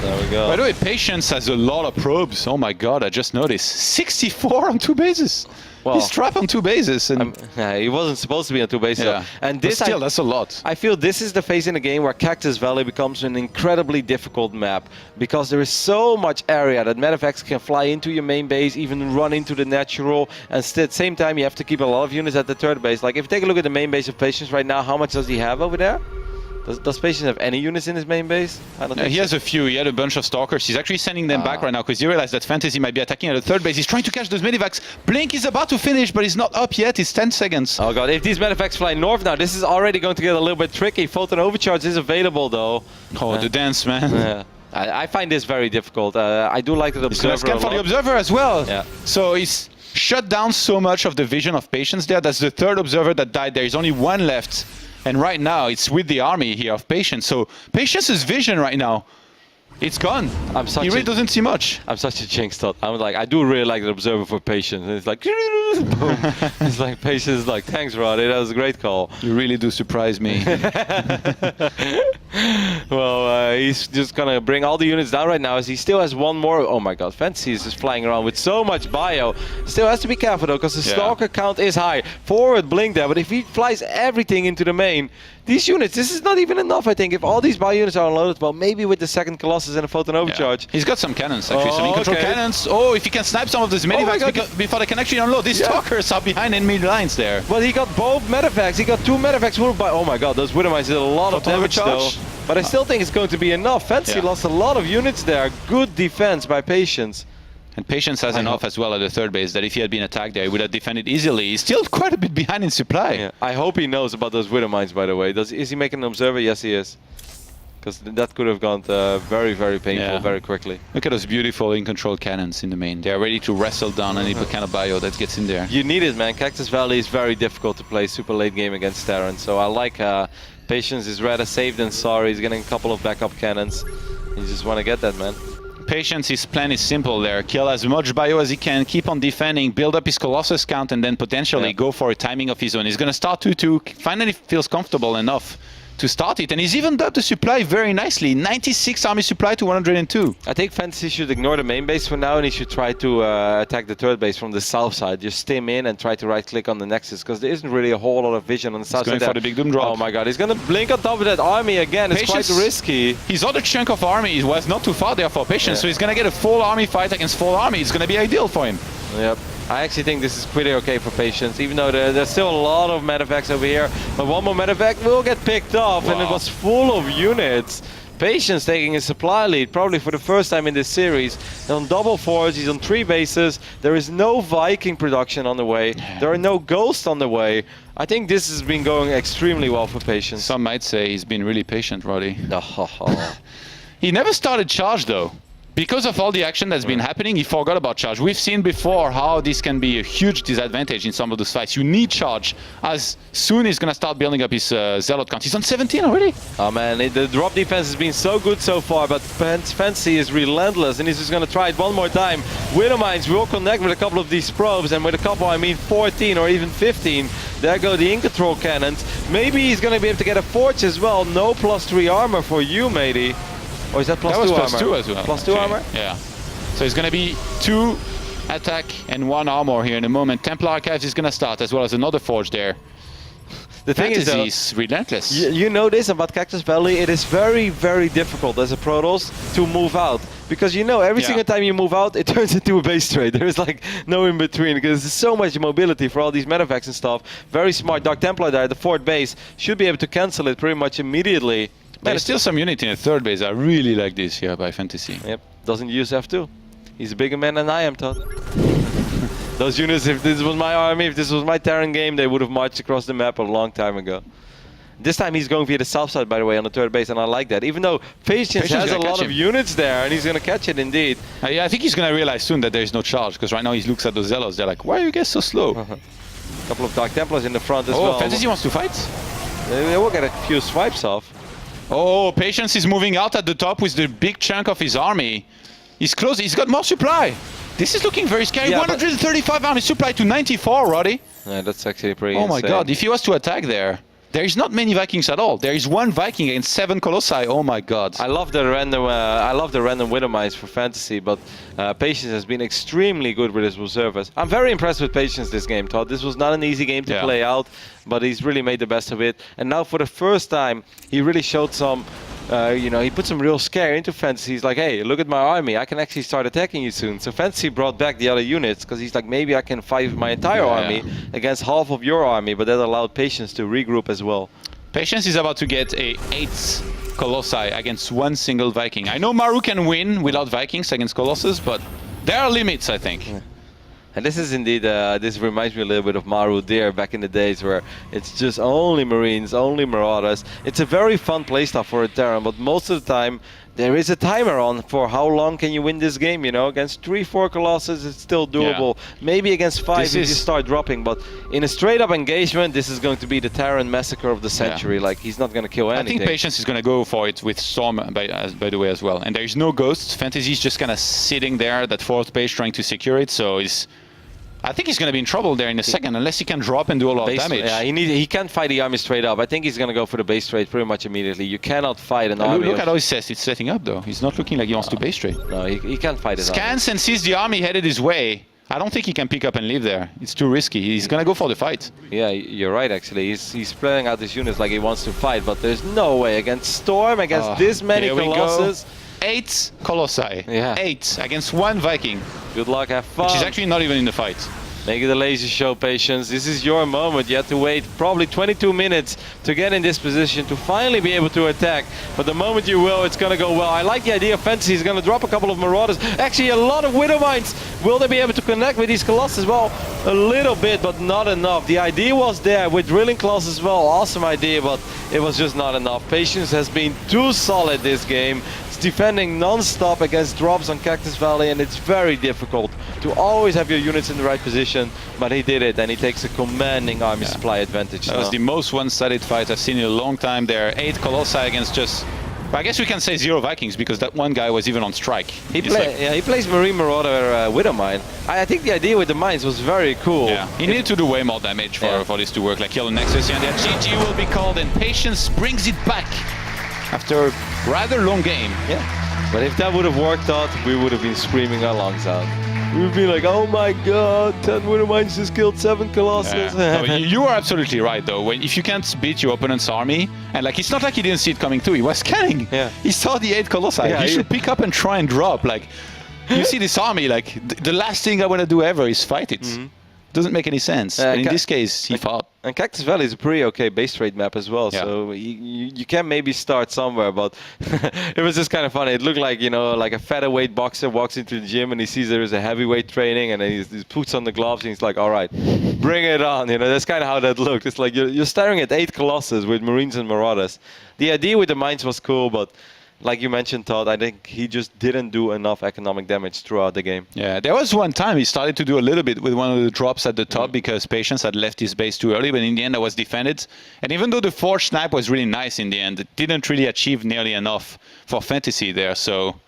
A: There we go.
E: By the way, Patience has a lot of probes. Oh my god, I just noticed. 64 on 2 bases.
A: Well,
E: He's trapped on 2 bases. And
A: yeah, he wasn't supposed to be on 2 bases.
E: yeah.
A: And
E: But
A: this,
E: still, that's a lot.
A: I feel this is the phase in the game where Cactus Valley becomes an incredibly difficult map because there is so much area that medevacs can fly into your main base, even run into the natural, and at the same time you have to keep a lot of units at the third base. Like if you take a look at the main base of Patience right now, how much does he have over there? Does Patience have any units in his main base? I don't think
E: He
A: so.
E: has a few. He had a bunch of stalkers. He's actually sending them back right now because he realized that Fantasy might be attacking at the third base. He's trying to catch those medivacs. Blink is about to finish, but he's not up yet. It's 10 seconds.
A: Oh god, if these medevacs fly north now, this is already going to get a little bit tricky. Photon Overcharge is available though.
E: Oh, the dance, man.
A: Yeah. I find this very difficult. I do like the
E: He's going to
A: Observer
E: scan
A: a
E: for the
A: lot.
E: Observer as well.
A: Yeah.
E: So he's shut down so much of the vision of Patience there. That's the third Observer that died. There is only one left. And right now, it's with the army here of Patience. So Patience's vision right now, it's gone. He really doesn't see much.
A: I'm such a jinx tot. I'm like, I do really like the Observer for Patience. And it's like, boom. It's like Patience is like, thanks, Roddy. That was a great call.
E: You really do surprise me.
A: Well, he's just gonna bring all the units down right now as he still has one more. Oh my god, Fantasy is just flying around with so much bio. Still has to be careful though, because the Stalker count is high. Forward blink there, but if he flies everything into the main, these units, this is not even enough, I think. If all these bio units are unloaded, well, maybe with the second Colossus and a Photon Overcharge.
E: He's got some cannons, actually, some in-control cannons. Oh, if he can snipe some of those medivacs before they can actually unload. These Stalkers are behind enemy lines there.
A: Well, he got both medevacs. He got 2 medevacs moved by. Oh my god, those Widowmines did a lot of damage though. But I still think it's going to be enough. Fantasy lost a lot of units there. Good defense by Patience.
E: And Patience has enough as well at the third base that if he had been attacked there, he would have defended easily. He's still quite a bit behind in supply.
A: Yeah. I hope he knows about those Widowmines, by the way. Is he making an Observer? Yes, he is. Because that could have gone very, very painful very quickly.
E: Look at those beautiful in-control cannons in the main. They are ready to wrestle down any kind of bio that gets in there.
A: You need it, man. Cactus Valley is very difficult to play super late game against Terran. So I like Patience is rather safe than sorry. He's getting a couple of backup cannons. You just want to get that, man.
E: Patience, his plan is simple there. Kill as much bio as he can, keep on defending, build up his Colossus count, and then potentially go for a timing of his own. He's going to start 2-2, finally feels comfortable enough to start it, and he's even up the supply very nicely. 96 army supply to 102.
A: I think Fantasy should ignore the main base for now, and he should try to attack the third base from the south side. Just stim in and try to right-click on the Nexus, because there isn't really a whole lot of vision on the south side.
E: He's going for the big doom drop.
A: Oh my god, he's going to blink on top of that army again. It's quite risky.
E: His other chunk of army was not too far there for Patience, so he's going to get a full army fight against full army. It's going to be ideal for him.
A: Yep. I actually think this is pretty okay for Patience, even though there's still a lot of medevacs over here. But one more medevac will get picked off, and it was full of units. Patience taking a supply lead, probably for the first time in this series. And on double forge, he's on 3 bases. There is no Viking production on the way. There are no Ghosts on the way. I think this has been going extremely well for Patience.
E: Some might say he's been really patient, Roddy.
A: Oh.
E: He never started charge, though. Because of all the action that's been happening, he forgot about charge. We've seen before how this can be a huge disadvantage in some of those fights. You need charge as soon as he's going to start building up his Zealot count. He's on 17 already.
A: Oh man, the drop defense has been so good so far, but Fantasy is relentless, and he's just going to try it one more time. Widowmines will connect with a couple of these probes, and with a couple I mean 14 or even 15. There go the in-control cannons. Maybe he's going to be able to get a forge as well. No +3 armor for you, matey. Or is that +2 armor?
E: That was +2 as well.
A: +2 armor?
E: Yeah. So it's going to be 2 attack and 1 armor here in a moment. Templar Archives is going to start, as well as another forge there.
A: The thing is,
E: though, relentless.
A: You know this about Cactus Valley, it is very, very difficult as a Protoss to move out. Because you know, every single time you move out, it turns into a base trade. There is like no in between, because there's so much mobility for all these medevacs and stuff. Very smart. Dark Templar there at the fourth base should be able to cancel it pretty much immediately.
E: There's still some unit in the third base. I really like this here by Fantasy.
A: Yep, doesn't use F2. He's a bigger man than I am, Todd. Those units, if this was my army, if this was my Terran game, they would have marched across the map a long time ago. This time he's going via the south side, by the way, on the third base, and I like that. Even though Patience has a lot of units there, and he's going to catch it indeed.
E: Yeah, I think he's going to realize soon that there is no charge, because right now he looks at those Zealots. They're like, why are you guys so slow?
A: A couple of Dark Templars in the front as well.
E: Oh, Fantasy wants to fight?
A: They will get a few swipes off.
E: Oh, Patience is moving out at the top with the big chunk of his army. He's close. He's got more supply. This is looking very scary.
A: Yeah,
E: 135 army supply to 94, Roddy.
A: Yeah, that's actually pretty
E: Oh my
A: insane.
E: god, if he was to attack there, there is not many Vikings at all. There is one Viking against 7 Colossi. Oh my god.
A: I love the random Widow Mines for fantasy, but Patience has been extremely good with his reservists. I'm very impressed with Patience this game, Todd. This was not an easy game to play out, but he's really made the best of it. And now for the first time, he really showed some, you know, he put some real scare into Fantasy. He's like, hey, look at my army. I can actually start attacking you soon. So Fantasy brought back the other units because he's like, maybe I can fight my entire army against half of your army, but that allowed Patience to regroup as well.
E: Patience is about to get a 8 Colossi against one single Viking. I know Maru can win without Vikings against Colossus, but there are limits, I think.
A: Yeah. And this is indeed, this reminds me a little bit of Maru Deer back in the days where it's just only Marines, only Marauders. It's a very fun playstyle for a Terran, but most of the time there is a timer on for how long can you win this game, you know. Against 3-4 Colossus, it's still doable. Maybe against 5 if you start dropping, but in a straight-up engagement, this is going to be the Terran massacre of the century. Like, he's not going to kill anything.
E: I think Patience is going to go for it with Storm, by the way, as well. And there is no Ghost. Fantasy is just kind of sitting there at that 4th page trying to secure it, so I think he's going to be in trouble there in a second, unless he can drop and do a lot of damage.
A: Yeah, he can't fight the army straight up. I think he's going to go for the base trade pretty much immediately. You cannot fight an army.
E: Look at how he says it's setting up, though. He's not looking like he wants to base trade.
A: No, he can't fight it.
E: Scans and sees the army headed his way. I don't think he can pick up and leave there. It's too risky. He's going to go for the fight.
A: Yeah, you're right, actually. He's playing out his units like he wants to fight, but there's no way. Against Storm, against this many Colossus.
E: 8 Colossi.
A: Yeah.
E: 8 against 1 Viking.
A: Good luck, have fun.
E: Which is actually not even in the fight.
A: Make it a laser show, Patience. This is your moment. You have to wait probably 22 minutes to get in this position to finally be able to attack. But the moment you will, it's going to go well. I like the idea of Fantasy. He's going to drop a couple of Marauders. Actually, a lot of Widow Mines. Will they be able to connect with these Colossus? Well, a little bit, but not enough. The idea was there with Drilling Claws as well. Awesome idea, but it was just not enough. Patience has been too solid this game. It's defending non-stop against drops on Cactus Valley, and it's very difficult to always have your units in the right position, but he did it, and he takes a commanding army supply advantage.
E: That was the most one-sided fight I've seen in a long time there. 8 Colossi against just, I guess we can say 0 Vikings, because that one guy was even on strike.
A: He plays Marine Marauder Widow Mine. I think the idea with the mines was very cool.
E: Yeah, he needed to do way more damage for this to work, like kill the Nexus, and then GG will be called, and Patience brings it back after a rather long game.
A: Yeah, but if that would have worked out, we would have been screaming our lungs out. We would be like, oh my god, 10 Widow Mines just killed 7 Colossus.
E: Yeah. No, you are absolutely right, though. If you can't beat your opponent's army, and like, it's not like he didn't see it coming too, he was scanning. Yeah. He saw the 8 Colossi. Yeah, he should pick up and try and drop. Like, you see this army, like, the last thing I want to do ever is fight it. Doesn't make any sense. And in this case, he fought.
A: And Cactus Valley is a pretty okay base trade map as well, so you can maybe start somewhere, but it was just kind of funny. It looked like, you know, like a featherweight boxer walks into the gym and he sees there is a heavyweight training, and then he puts on the gloves and he's like, all right, bring it on. You know, that's kind of how that looked. It's like you're staring at 8 Colossus with Marines and Marauders. The idea with the mines was cool, but like you mentioned, Todd, I think he just didn't do enough economic damage throughout the game.
E: Yeah, there was one time he started to do a little bit with one of the drops at the top because Patience had left his base too early, but in the end that was defended. And even though the Forge Snipe was really nice in the end, it didn't really achieve nearly enough for Fantasy there. So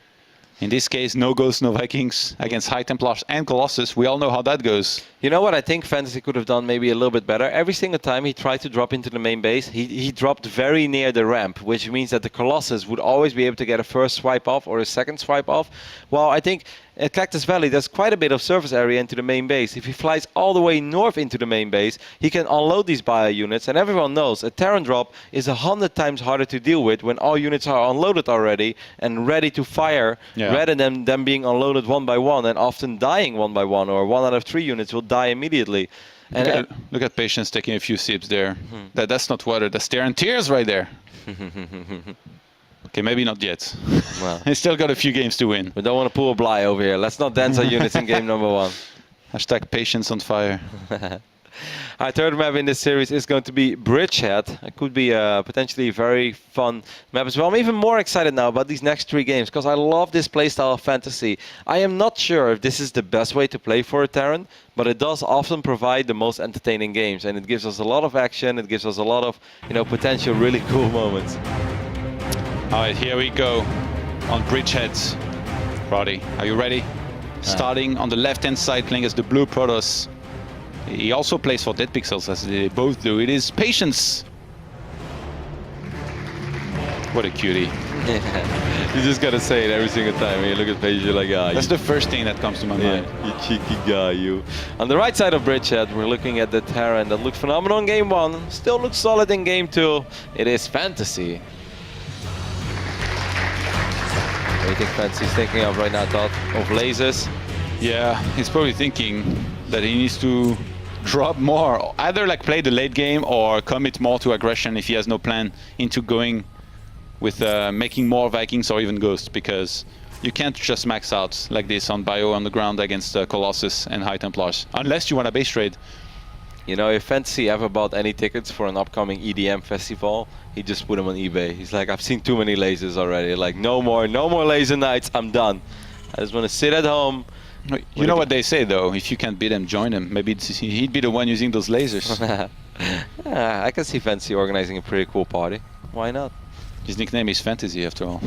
E: in this case, no Ghosts, no Vikings against High Templars and Colossus. We all know how that goes.
A: You know what I think Fantasy could have done maybe a little bit better? Every single time he tried to drop into the main base, he dropped very near the ramp, which means that the Colossus would always be able to get a first swipe off or a second swipe off. Well, I think at Cactus Valley, there's quite a bit of surface area into the main base. If he flies all the way north into the main base, he can unload these bio units. And everyone knows a Terran drop is 100 times harder to deal with when all units are unloaded already and ready to fire, rather than them being unloaded one by one and often dying one by one, or 1 out of 3 units will die immediately. And
E: look at Patience taking a few sips there. That's not water, that's Terran tears right there. Okay, maybe not yet. Well, he's still got a few games to win.
A: We don't want to pull a Bly over here. Let's not dance our units in game number 1.
E: Hashtag Patience on fire.
A: Our third map in this series is going to be Bridgehead. It could be a potentially very fun map as well. I'm even more excited now about these next 3 games because I love this playstyle of Fantasy. I am not sure if this is the best way to play for a Terran, but it does often provide the most entertaining games, and it gives us a lot of action. It gives us a lot of, you know, potential really cool moments.
E: All right, here we go on Bridgehead. Roddy, are you ready? Starting on the left-hand side, playing as the Blue Protoss. He also plays for Dead Pixels, as they both do. It is Patience. What a cutie.
A: You just gotta say it every single time. When you look at Paige, you're like, ah,
E: That's the first thing that comes to my mind.
A: you cheeky guy, you. On the right side of Bridgehead, we're looking at the Terran that looked phenomenal in game 1, still looks solid in game 2. It is Fantasy. What do you think Fantasy's thinking of right now, Todd? Of lasers?
E: Yeah, he's probably thinking that he needs to drop more, either like play the late game or commit more to aggression if he has no plan into going with making more Vikings or even Ghosts, because you can't just max out like this on Bio on the ground against Colossus and High Templars, unless you want a base trade.
A: You know, if Fantasy ever bought any tickets for an upcoming EDM festival, he just put them on eBay. He's like, I've seen too many lasers already. Like, no more laser nights. I'm done. I just want to sit at home.
E: You know what they say though, if you can't beat him, join him. Maybe he'd be the one using those lasers.
A: I can see Fantasy organizing a pretty cool party. Why not?
E: His nickname is Fantasy after all.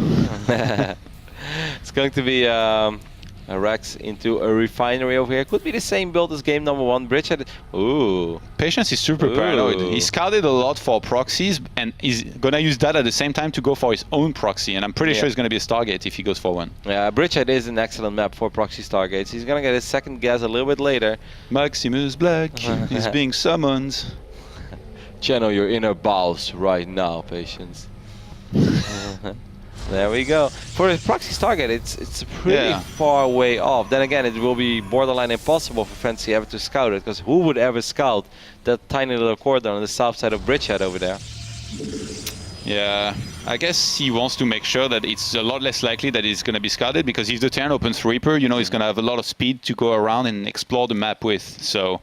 A: It's going to be a Rex into a refinery over here. Could be the same build as game number 1. Bridgehead. Ooh.
E: Patience is super paranoid. He scouted a lot for proxies and he's gonna use that at the same time to go for his own proxy, and I'm pretty sure it's gonna be a Stargate if he goes for one.
A: Yeah, Bridgehead is an excellent map for proxy Stargates. He's gonna get his second guess a little bit later.
E: Maximus Black is being summoned.
A: Channel your inner bowels right now, Patience. There we go. For a proxy Stargate, it's pretty far way off. Then again, it will be borderline impossible for Fantasy ever to scout it, because who would ever scout that tiny little corridor on the south side of Bridgehead over there?
E: Yeah, I guess he wants to make sure that it's a lot less likely that it's going to be scouted, because if the turn opens Reaper, you know, he's going to have a lot of speed to go around and explore the map with. So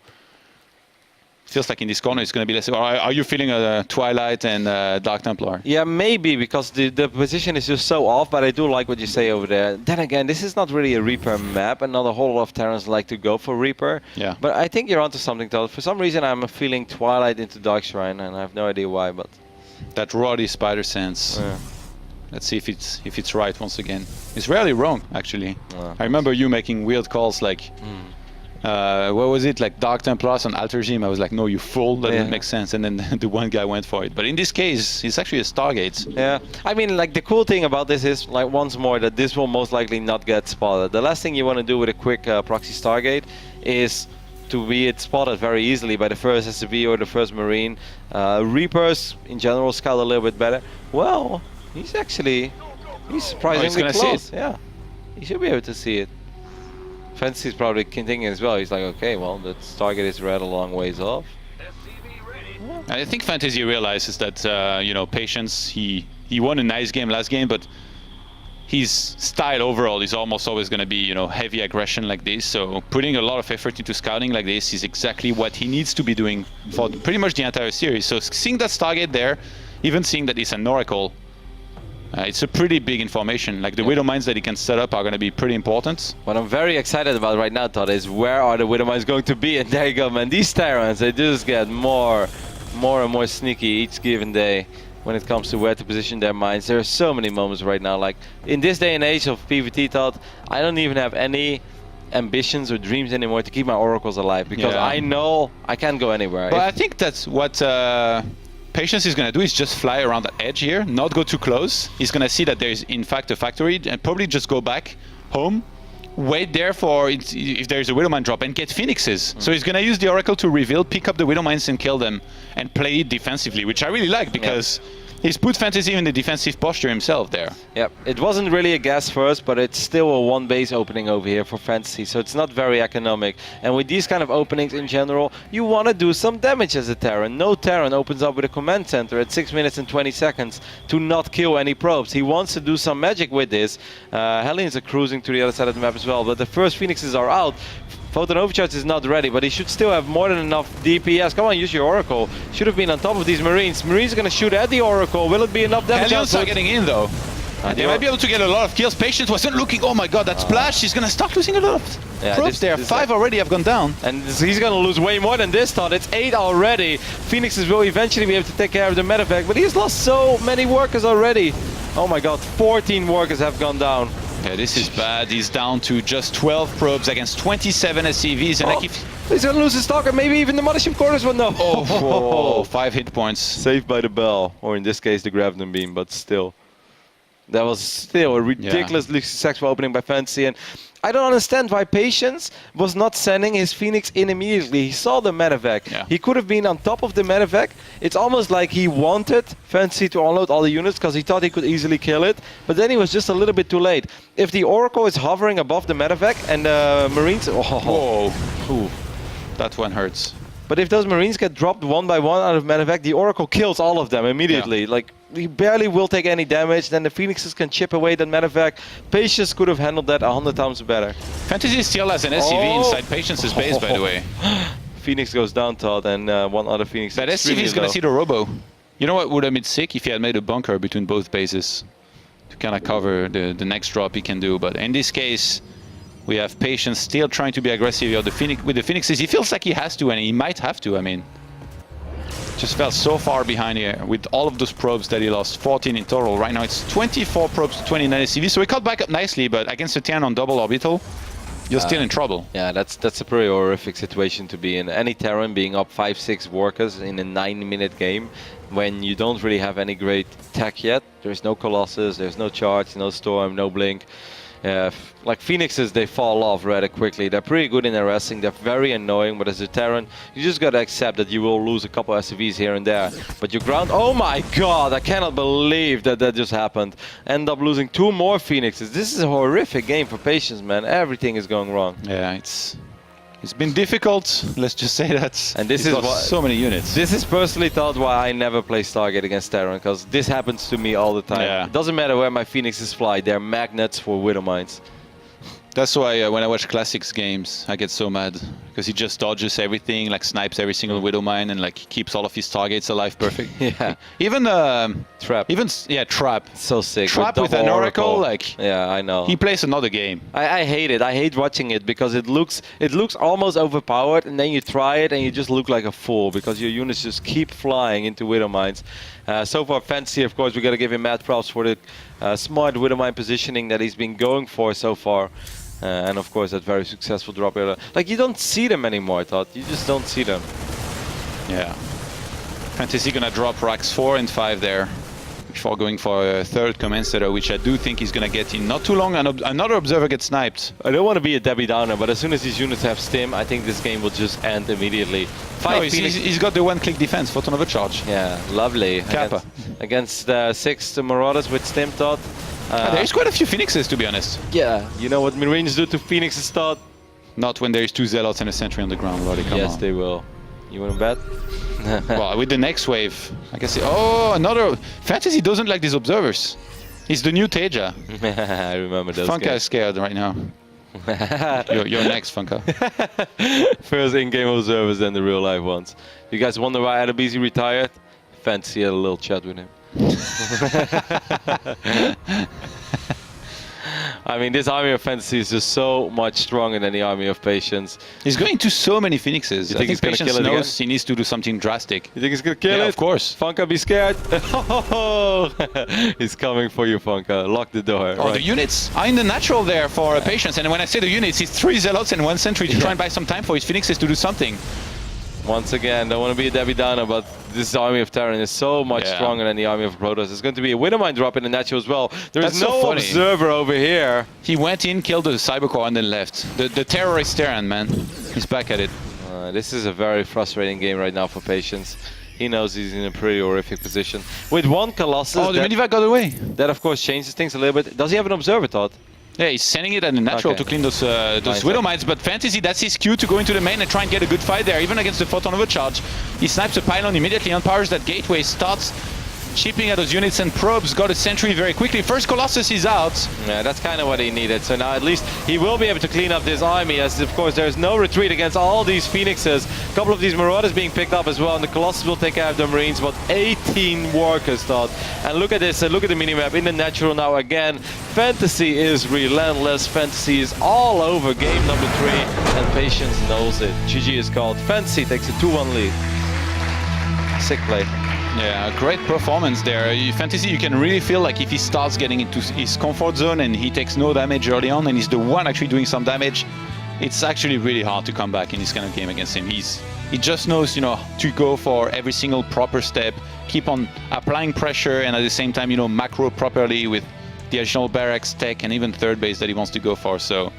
E: feels like in this corner it's going to be less. Or are you feeling a Twilight and Dark Templar?
A: Yeah, maybe, because the position is just so off, but I do like what you say over there. Then again, this is not really a Reaper map, and not a whole lot of Terrans like to go for Reaper.
E: Yeah.
A: But I think you're onto something, though. For some reason, I'm feeling Twilight into Dark Shrine, and I have no idea why, but...
E: That Roddy Spider sense.
A: Yeah.
E: Let's see if it's right once again. It's rarely wrong, actually.
A: Yeah.
E: I remember you making weird calls like... what was it, like Dark Templars on Alter Gym? I was like, no, you fool, that doesn't make sense. And then the one guy went for it. But in this case, it's actually a Stargate.
A: Yeah, I mean, like, the cool thing about this is, like, once more, that this will most likely not get spotted. The last thing you want to do with a quick proxy Stargate is to be spotted very easily by the first SCV or the first Marine. Reapers, in general, scout a little bit better. Well, he's surprisingly close. Yeah, he should be able to see it. Fantasy's probably thinking as well. He's like, okay, well, the target is red a long ways off.
E: I think Fantasy realizes that, you know, Patience, he won a nice game last game, but his style overall is almost always going to be, you know, heavy aggression like this. So putting a lot of effort into scouting like this is exactly what he needs to be doing for pretty much the entire series. So seeing that Stargate there, even seeing that it's an Oracle, it's a pretty big information. Like the Widow Mines that he can set up are going to be pretty important.
A: What I'm very excited about right now, Todd, is where are the Widow Mines going to be? And there you go, man. These Terrans, they just get more and more sneaky each given day when it comes to where to position their mines. There are so many moments right now. Like in this day and age of PvT, Todd, I don't even have any ambitions or dreams anymore to keep my Oracles alive, because I know I can't go anywhere.
E: But I think that's what Patience is going to do, is just fly around that edge here, not go too close. He's going to see that there's in fact a factory and probably just go back home, wait there for if there's a Widow Mine drop and get Phoenixes. So he's going to use the Oracle to reveal, pick up the Widow Mines and kill them and play it defensively, which I really like, because he's put Fantasy in the defensive posture himself there.
A: Yep, it wasn't really a gas first, but it's still a one base opening over here for Fantasy, so it's not very economic. And with these kind of openings in general, you want to do some damage as a Terran. No Terran opens up with a command center at 6 minutes and 20 seconds to not kill any probes. He wants to do some magic with this. Hellions are cruising to the other side of the map as well, but the first Phoenixes are out. Photon Overcharge is not ready, but he should still have more than enough DPS. Come on, use your Oracle. Should have been on top of these Marines. Marines are going to shoot at the Oracle. Will it be enough damage?
E: Hellions are getting in though. They might be able to get a lot of kills. Patience wasn't looking. Oh my god, that splash. He's going to start losing a lot of probes there. 5 already have gone down.
A: And he's going to lose way more than this, Todd. It's 8 already. Phoenixes will eventually be able to take care of the medevac, but he's lost so many workers already. Oh my god, 14 workers have gone down.
E: Yeah, this is bad. He's down to just 12 probes against 27 SCVs. And
A: he's going to lose his Stalker, maybe even the Mothership Quarters one now.
E: Oh, 5 hit points.
A: Saved by the bell, or in this case the Graviton Beam, but still. That was still a ridiculously successful opening by Fantasy, and I don't understand why Patience was not sending his Phoenix in immediately. He saw the medevac.
E: Yeah.
A: He could have been on top of the medevac. It's almost like he wanted Fantasy to unload all the units because he thought he could easily kill it, but then he was just a little bit too late. If the Oracle is hovering above the medevac and the Marines...
E: Whoa. Ooh. That one hurts.
A: But if those Marines get dropped one by one out of medevac, the Oracle kills all of them immediately.
E: Yeah.
A: Like, he barely will take any damage, then the Phoenixes can chip away that medevac. Patience could have handled that 100 times better.
E: Fantasy still has an SCV inside Patience's base, by the way.
A: Phoenix goes down, Todd, and one other Phoenix.
E: That SCV is going to see the Robo. You know what would have been sick if he had made a bunker between both bases to kind of cover the next drop he can do. But in this case, we have Patience still trying to be aggressive with the Phoenixes. He feels like he has to, and he might have to. I mean, just fell so far behind here with all of those probes that he lost. 14 in total. Right now it's 24 probes to 29 SCV. So he caught back up nicely, but against a 10 on double orbital, you're still in trouble.
A: Yeah, that's a pretty horrific situation to be in. Any Terran being up 5-6 workers in a 9-minute game when you don't really have any great tech yet. There's no Colossus, there's no Charge, no Storm, no Blink. Like Phoenixes, they fall off rather quickly. They're pretty good in arresting, they're very annoying, but as a Terran, you just gotta accept that you will lose a couple SCVs here and there. But your ground, oh my god, I cannot believe that just happened. End up losing 2 more Phoenixes. This is a horrific game for Patience, man. Everything is going wrong.
E: Yeah, it's been difficult, let's just say that.
A: And this
E: He's
A: is
E: lost so many units.
A: This is personally thought why I never play Stargate against Terran, because this happens to me all the time.
E: Yeah.
A: It doesn't matter where my Phoenixes fly, they're magnets for Widow Mines.
E: That's why when I watch Classics games, I get so mad. Because he just dodges everything, like snipes every single Widow Mine, and like keeps all of his targets alive perfect.
A: Yeah.
E: Even
A: Trap.
E: Trap.
A: So sick.
E: Trap with an Oracle, like
A: yeah, I know.
E: he plays another game.
A: I hate it. I hate watching it because it looks almost overpowered, and then you try it and you just look like a fool because your units just keep flying into Widow Mines. So far, Fantasy, of course, we got to give him mad props for the smart Widow Mine positioning that he's been going for so far. And of course, that very successful drop here. Like, you don't see them anymore, I thought. You just don't see them.
E: Yeah. Fantasy gonna drop racks 4 and 5 there before going for a third command setter, which I do think he's gonna get in not too long. Another observer gets sniped.
A: I don't want to be a Debbie Downer, but as soon as these units have stim, I think this game will just end immediately.
E: No, he's got the one-click defense, photon overcharge.
A: Yeah, lovely.
E: Kappa.
A: Against 6 Marauders with stim, Todd.
E: There's quite a few Phoenixes, to be honest.
A: Yeah, you know what Marines do to Phoenixes, Todd?
E: Not when there's 2 Zealots and a Sentry on the ground, Roddy, come on.
A: Yes, they will. You want to bet?
E: Well, with the next wave, I guess. Oh, another. Fantasy doesn't like these observers. He's the new Teja.
A: I remember those
E: Funka
A: games.
E: is scared right now. You're next, Funka.
A: First in-game observers, then the real-life ones. You guys wonder why Adebisi retired? Fantasy had a little chat with him. I mean, this army of Fantasy is just so much stronger than the army of Patience.
E: He's going to so many Phoenixes.
A: You think he's gonna
E: Patience
A: kill it again?
E: knows he needs to do something drastic.
A: You think he's gonna kill it?
E: Yeah, of course.
A: Funka, be scared. He's coming for you, Funka. Lock the door.
E: Oh, the units are in the natural there for Patience. And when I say the units, it's 3 Zealots and 1 Sentry to try and buy some time for his Phoenixes to do something.
A: Once again, don't want to be a Debbie Downer, but this army of Terran is so much stronger than the army of Protoss. There's going to be a Widowmine drop in the natural as well. There's no observer over here.
E: He went in, killed the Cybercore, and then left. The terrorist Terran, man. He's back at it.
A: This is a very frustrating game right now for Patience. He knows he's in a pretty horrific position. With 1 Colossus...
E: Oh, the Medivac got away.
A: That, of course, changes things a little bit. Does he have an observer, Todd?
E: Yeah, he's sending it at the natural to clean those Widow Mines, but Fantasy, that's his cue to go into the main and try and get a good fight there, even against the photon overcharge. He snipes a pylon, immediately unpowers that gateway, starts chipping at those units and probes, got a Sentry very quickly. First Colossus is out.
A: Yeah, that's kind of what he needed. So now at least he will be able to clean up this army, as of course there's no retreat against all these Phoenixes. A couple of these Marauders being picked up as well, and the Colossus will take care of the Marines, but 18 workers, Todd. And look at this, look at the minimap in the natural now again. Fantasy is relentless. Fantasy is all over game number 3, and Patience knows it. GG is called. Fantasy takes a 2-1 lead. Sick play.
E: Yeah, great performance there. Fantasy, you can really feel like if he starts getting into his comfort zone and he takes no damage early on and he's the one actually doing some damage, it's actually really hard to come back in this kind of game against him. He just knows, you know, to go for every single proper step, keep on applying pressure, and at the same time, you know, macro properly with the additional barracks, tech, and even third base that he wants to go for. So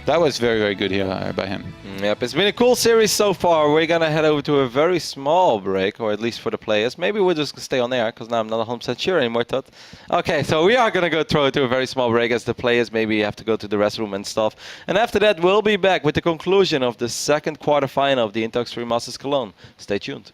E: that was very, very good here by him.
A: Yep, it's been a cool series so far. We're going to head over to a very small break, or at least for the players. Maybe we'll just stay on air, because now I'm not 100% sure anymore, Todd. Okay, so we are going to go throw it to a very small break as the players maybe have to go to the restroom and stuff. And after that, we'll be back with the conclusion of the second quarterfinal of the Intel Extreme Masters Cologne. Stay tuned.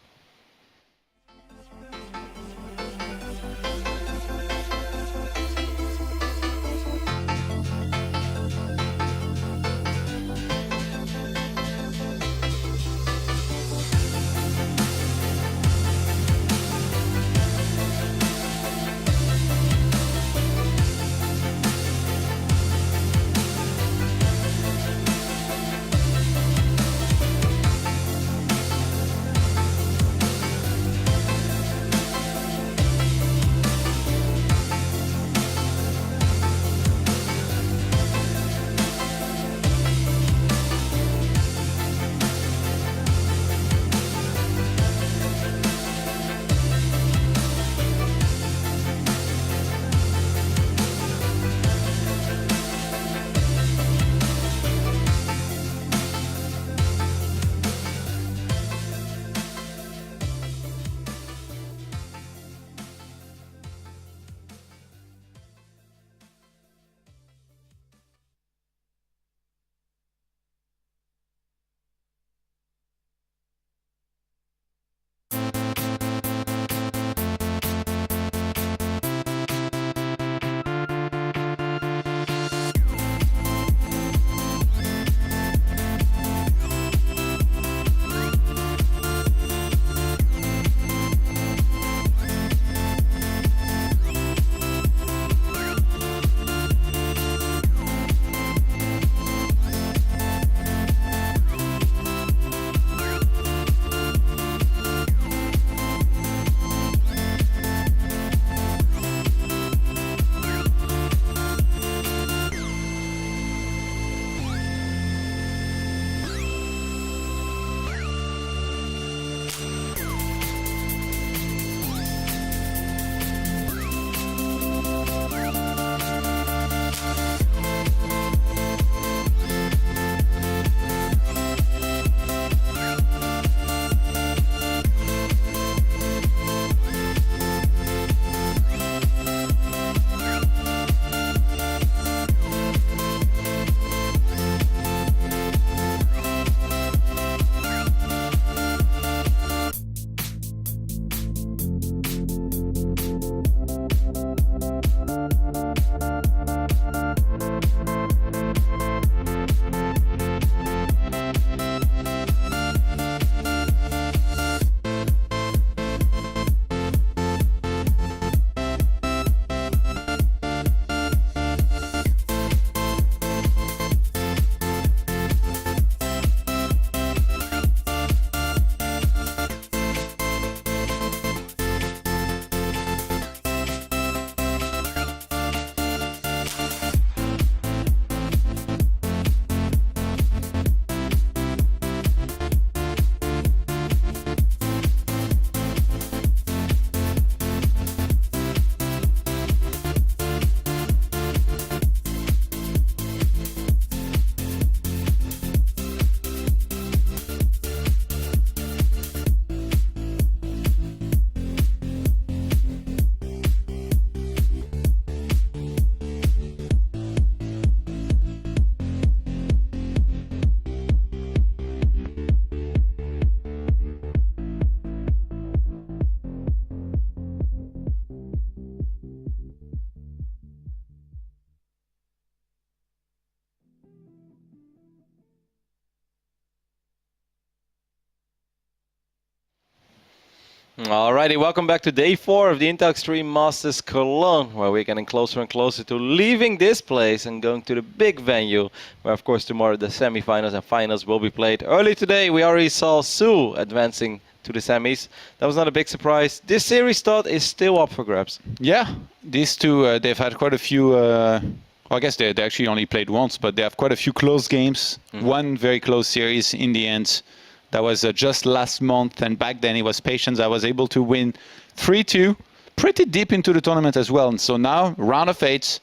A: Alrighty, welcome back to day 4 of the Intel Extreme Masters Cologne, where we're getting closer and closer to leaving this place and going to the big venue, where of course tomorrow the semifinals and finals will be played. Early today we already saw Sue advancing to the semis. That was not a big surprise. This series thought is still up for grabs.
E: Yeah, these two, they've had quite a few, I guess they actually only played once, but they have quite a few close games. One very close series in the end. That was just last month, and back then it was Patience. I was able to win 3-2, pretty deep into the tournament as well. And so now, round of 8,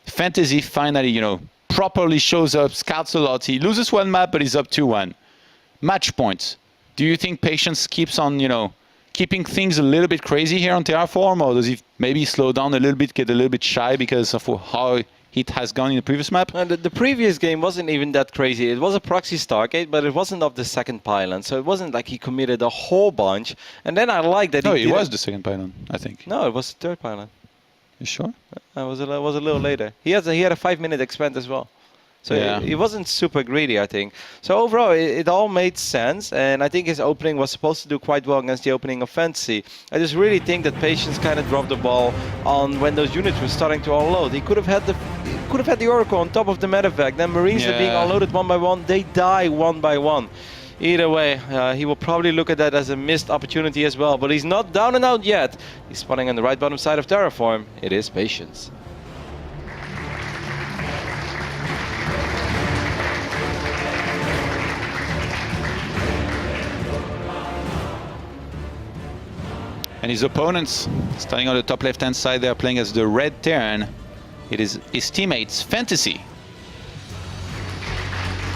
E: Fantasy finally, properly shows up, scouts a lot. He loses one map, but he's up 2-1. Match points. Do you think Patience keeps on, keeping things a little bit crazy here on Terraform, or does he maybe slow down a little bit, get a little bit shy because of how it has gone in the previous map?
A: The previous game wasn't even that crazy. It was a proxy Stargate, but it wasn't of the second pylon, so it wasn't like he committed a whole bunch. And then I like that
E: No, it was the second pylon, I think.
A: No, it was the third pylon.
E: You sure?
A: It was a little later. He had a 5-minute expand as well. So
E: Yeah.
A: he wasn't super greedy, I think. So overall, it all made sense, and I think his opening was supposed to do quite well against the opening of Fantasy. I just really think that Patience kind of dropped the ball on when those units were starting to unload. He could have had the Oracle on top of the medevac. Then Marines are being unloaded one by one. They die one by one. Either way, he will probably look at that as a missed opportunity as well. But he's not down and out yet. He's spawning on the right bottom side of Terraform. It is Patience.
E: And his opponents, starting on the top left-hand side, they are playing as the red Terran. It is his teammates, Fantasy.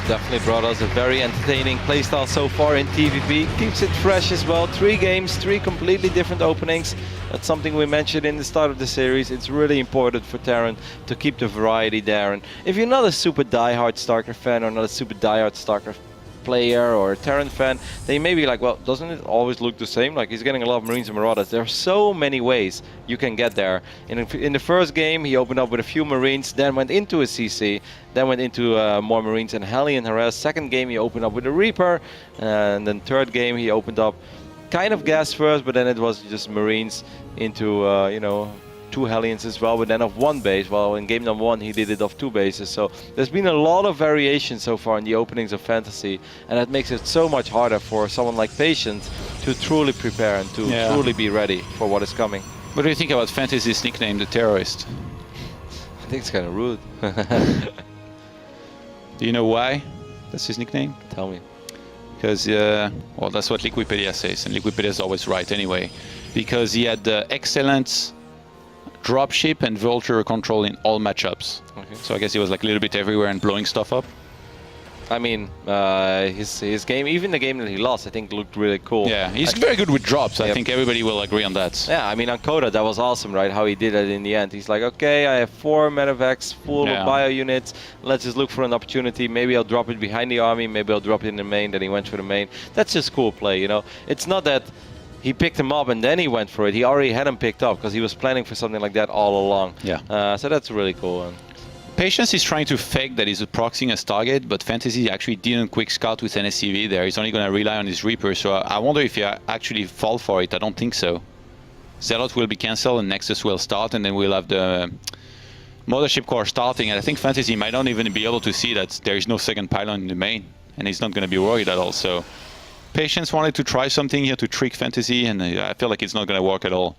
A: Definitely brought us a very entertaining playstyle so far in TvP. Keeps it fresh as well. 3 games, 3 completely different openings. That's something we mentioned in the start of the series. It's really important for Terran to keep the variety there. And if you're not a super diehard StarCraft fan or not a super diehard StarCraft player or a Terran fan, they may be like, well, doesn't it always look the same? Like, he's getting a lot of Marines and Marauders. There are so many ways you can get there. In the first game, he opened up with a few Marines, then went into a CC, then went into more Marines and Hellion Harass. Second game, he opened up with a Reaper, and then third game, he opened up kind of gas first, but then it was just Marines into, 2 Hellions as well, but then of 1 base. Well, in game number 1, he did it of 2 bases. So there's been a lot of variation so far in the openings of Fantasy, and that makes it so much harder for someone like Patience to truly prepare and to truly be ready for what is coming.
E: What do you think about Fantasy's nickname, the Terrorist?
A: I think it's kind of rude.
E: Do you know why that's his nickname?
A: Tell me.
E: Because, well, that's what Liquipedia says, and Liquipedia is always right anyway. Because he had excellent dropship and vulture control in all matchups. Okay. So I guess he was like a little bit everywhere and blowing stuff up.
A: I mean, his game, even the game that he lost, I think looked really cool.
E: Yeah, he's very good with drops. I think everybody will agree on that.
A: Yeah, I mean, on Coda, that was awesome, right? How he did it in the end. He's like, okay, I have 4 medevacs full of bio units. Let's just look for an opportunity. Maybe I'll drop it behind the army. Maybe I'll drop it in the main. Then he went for the main. That's just cool play, It's not that he picked him up and then he went for it. He already had him picked up because he was planning for something like that all along.
E: Yeah.
A: So that's really cool.
E: Patience is trying to fake that he's proxying a Stargate, but Fantasy actually didn't quick scout with NSCV there. He's only going to rely on his Reaper, so I wonder if he actually fall for it. I don't think so. Zealot will be cancelled and Nexus will start, and then we'll have the Mothership Core starting, and I think Fantasy might not even be able to see that there is no second pylon in the main, and he's not going to be worried at all. So Patience wanted to try something here to trick Fantasy, and I feel like it's not going to work at all.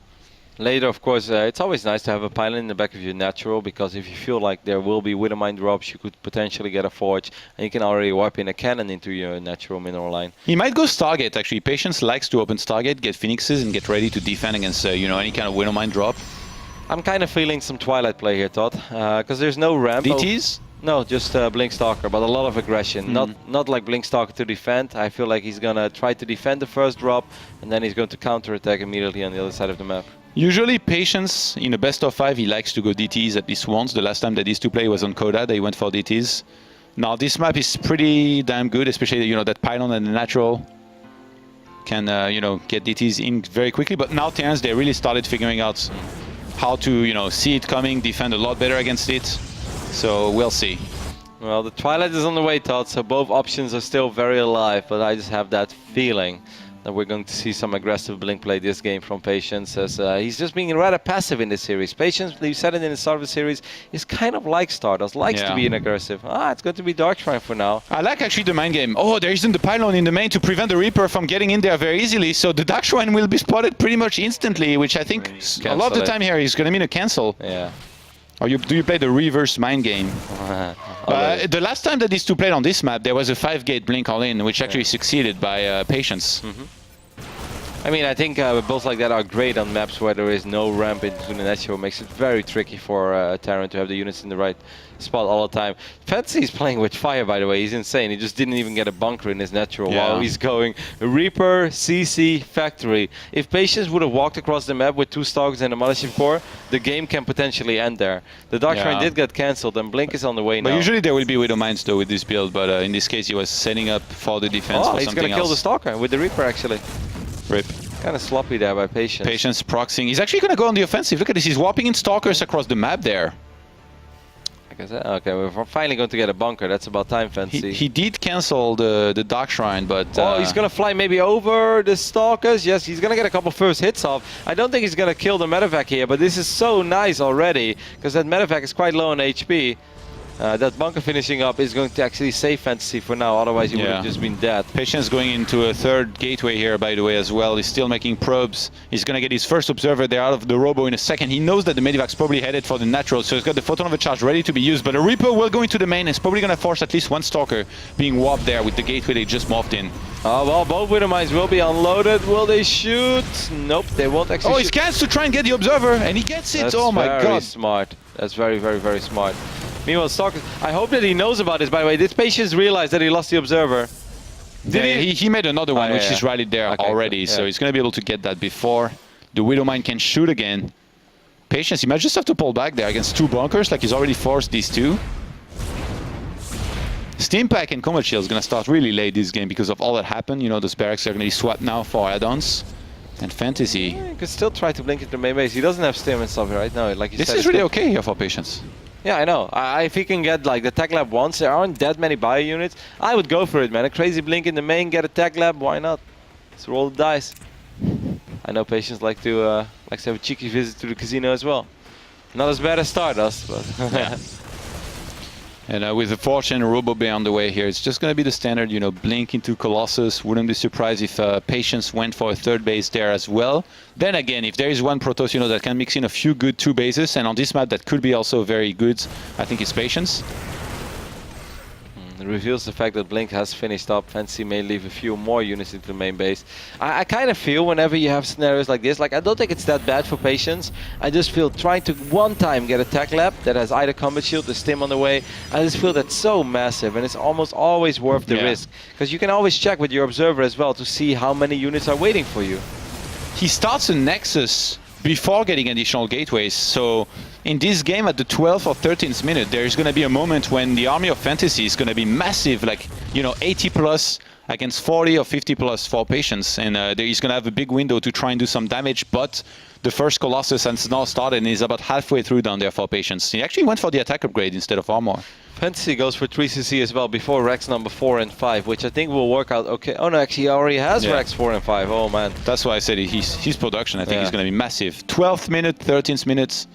A: Later, of course, it's always nice to have a pylon in the back of your natural, because if you feel like there will be Widowmine drops, you could potentially get a Forge, and you can already warp in a cannon into your natural mineral line.
E: He might go Stargate, actually. Patience likes to open Stargate, get Phoenixes, and get ready to defend against, any kind of Widowmine drop.
A: I'm kind of feeling some Twilight play here, Todd, because there's no ramp.
E: DTs?
A: No, just Blinkstalker, but a lot of aggression. Not like Blinkstalker to defend. I feel like he's going to try to defend the first drop, and then he's going to counterattack immediately on the other side of the map.
E: Usually Patience, in a best of 5, he likes to go DTs at least once. The last time that these two play was on Coda, they went for DTs. Now this map is pretty damn good, especially, that pylon and the natural can, get DTs in very quickly. But now Terrans, they really started figuring out how to, see it coming, defend a lot better against it. So we'll see.
A: Well, the Twilight is on the way, Todd, so both options are still very alive, but I just have that feeling that we're going to see some aggressive Blink play this game from Patience, as he's just being rather passive in this series. Patience, we said it in the start of the series, is kind of like Stardust, likes to be an aggressive. It's going to be Darkshrine for now.
E: I like actually the mind game. Oh, there isn't the pylon in the main to prevent the Reaper from getting in there very easily, so the Darkshrine will be spotted pretty much instantly, which I think a lot of the time here is going to mean a cancel.
A: Yeah.
E: Or do you play the reverse mind game? The last time that these two played on this map, there was a 5-gate Blink all-in, which actually succeeded by Patience.
A: I mean, I think builds like that are great on maps where there is no ramp into the natural. Makes it very tricky for Terran to have the units in the right spot all the time. Fancy is playing with fire, by the way. He's insane. He just didn't even get a bunker in his natural while he's going Reaper, CC, Factory. If Patience would have walked across the map with 2 Stalkers and a Mothership Core, the game can potentially end there. The Dark Shrine did get cancelled, and Blink is on the way now.
E: But usually there will be Widow Mines though with this build, but in this case he was setting up for the defense for something else.
A: He's gonna kill the Stalker with the Reaper, actually.
E: Rip.
A: Kind of sloppy there by Patience.
E: Patience proxying. He's actually gonna go on the offensive. Look at this, he's warping in Stalkers across the map there.
A: Okay, we're finally going to get a bunker. That's about time, Fancy.
E: He did cancel the Dark Shrine, but...
A: he's going to fly maybe over the Stalkers. Yes, he's going to get a couple first hits off. I don't think he's going to kill the Medevac here, but this is so nice already, because that Medevac is quite low on HP. That bunker finishing up is going to actually save Fantasy for now, otherwise he would have just been dead.
E: Patience going into a 3rd gateway here, by the way, as well. He's still making probes. He's going to get his first observer there out of the Robo in a second. He knows that the Medivac's probably headed for the natural, so he's got the Photon of a Charge ready to be used. But a Reaper will go into the main. It's probably going to force at least 1 Stalker being warped there with the gateway they just morphed in.
A: Oh, well, both Widow Mines will be unloaded. Will they shoot? Nope, they won't actually
E: he scans to try and get the observer, and he gets it.
A: That's
E: oh my god.
A: Very smart. That's very, very, very smart. Meanwhile, Stalker, I hope that he knows about this, by the way. Did Patience realize that he lost the observer?
E: He made another one, which is rallied there already, so he's going to be able to get that before the Widow Mine can shoot again. Patience, he might just have to pull back there against 2 bunkers, like he's already forced these 2. Steam Pack and Combat Shield is going to start really late this game because of all that happened. You know, those barracks are going to be swapped now for add-ons. And Fantasy...
A: You could still try to blink into the main base. He doesn't have Stim and stuff right now. Like you
E: this
A: said,
E: is really okay here for Patience.
A: Yeah, I know. If he can get like the Tech Lab once, there aren't that many bio units, I would go for it, man. A crazy blink in the main, get a Tech Lab, why not? Let's roll the dice. I know Patience likes to have a cheeky visit to the casino as well. Not as bad as Stardust, but...
E: And with the Fortune and Robo Bear on the way here, it's just going to be the standard, you know, blink into Colossus. Wouldn't be surprised if Patience went for a 3rd base there as well. Then again, if there is one Protoss, you know, that can mix in a few good 2 bases, and on this map that could be also very good, I think it's Patience. It
A: reveals the fact that Blink has finished up. Fantasy may leave a few more units into the main base. I kind of feel whenever you have scenarios like this, like I don't think it's that bad for Patience. I just feel trying to one time get a Tech Lab that has either Combat Shield or Stim on the way, I just feel that's so massive and it's almost always worth the risk. Because you can always check with your observer as well to see how many units are waiting for you.
E: He starts a Nexus before getting additional gateways, so in this game at the 12th or 13th minute there is going to be a moment when the army of Fantasy is going to be massive, like, you know, 80 plus against 40 or 50 plus for Patience, and he's going to have a big window to try and do some damage, but the first Colossus has now started and is about halfway through down there for Patience. He actually went for the attack upgrade instead of armor.
A: Fantasy goes for 3cc as well before Rex number 4 and 5, which I think will work out okay. Oh no, actually he already has Rex 4 and 5. Oh man.
E: That's why I said his production, I think, is going to be massive. 12th minute, 13th minute,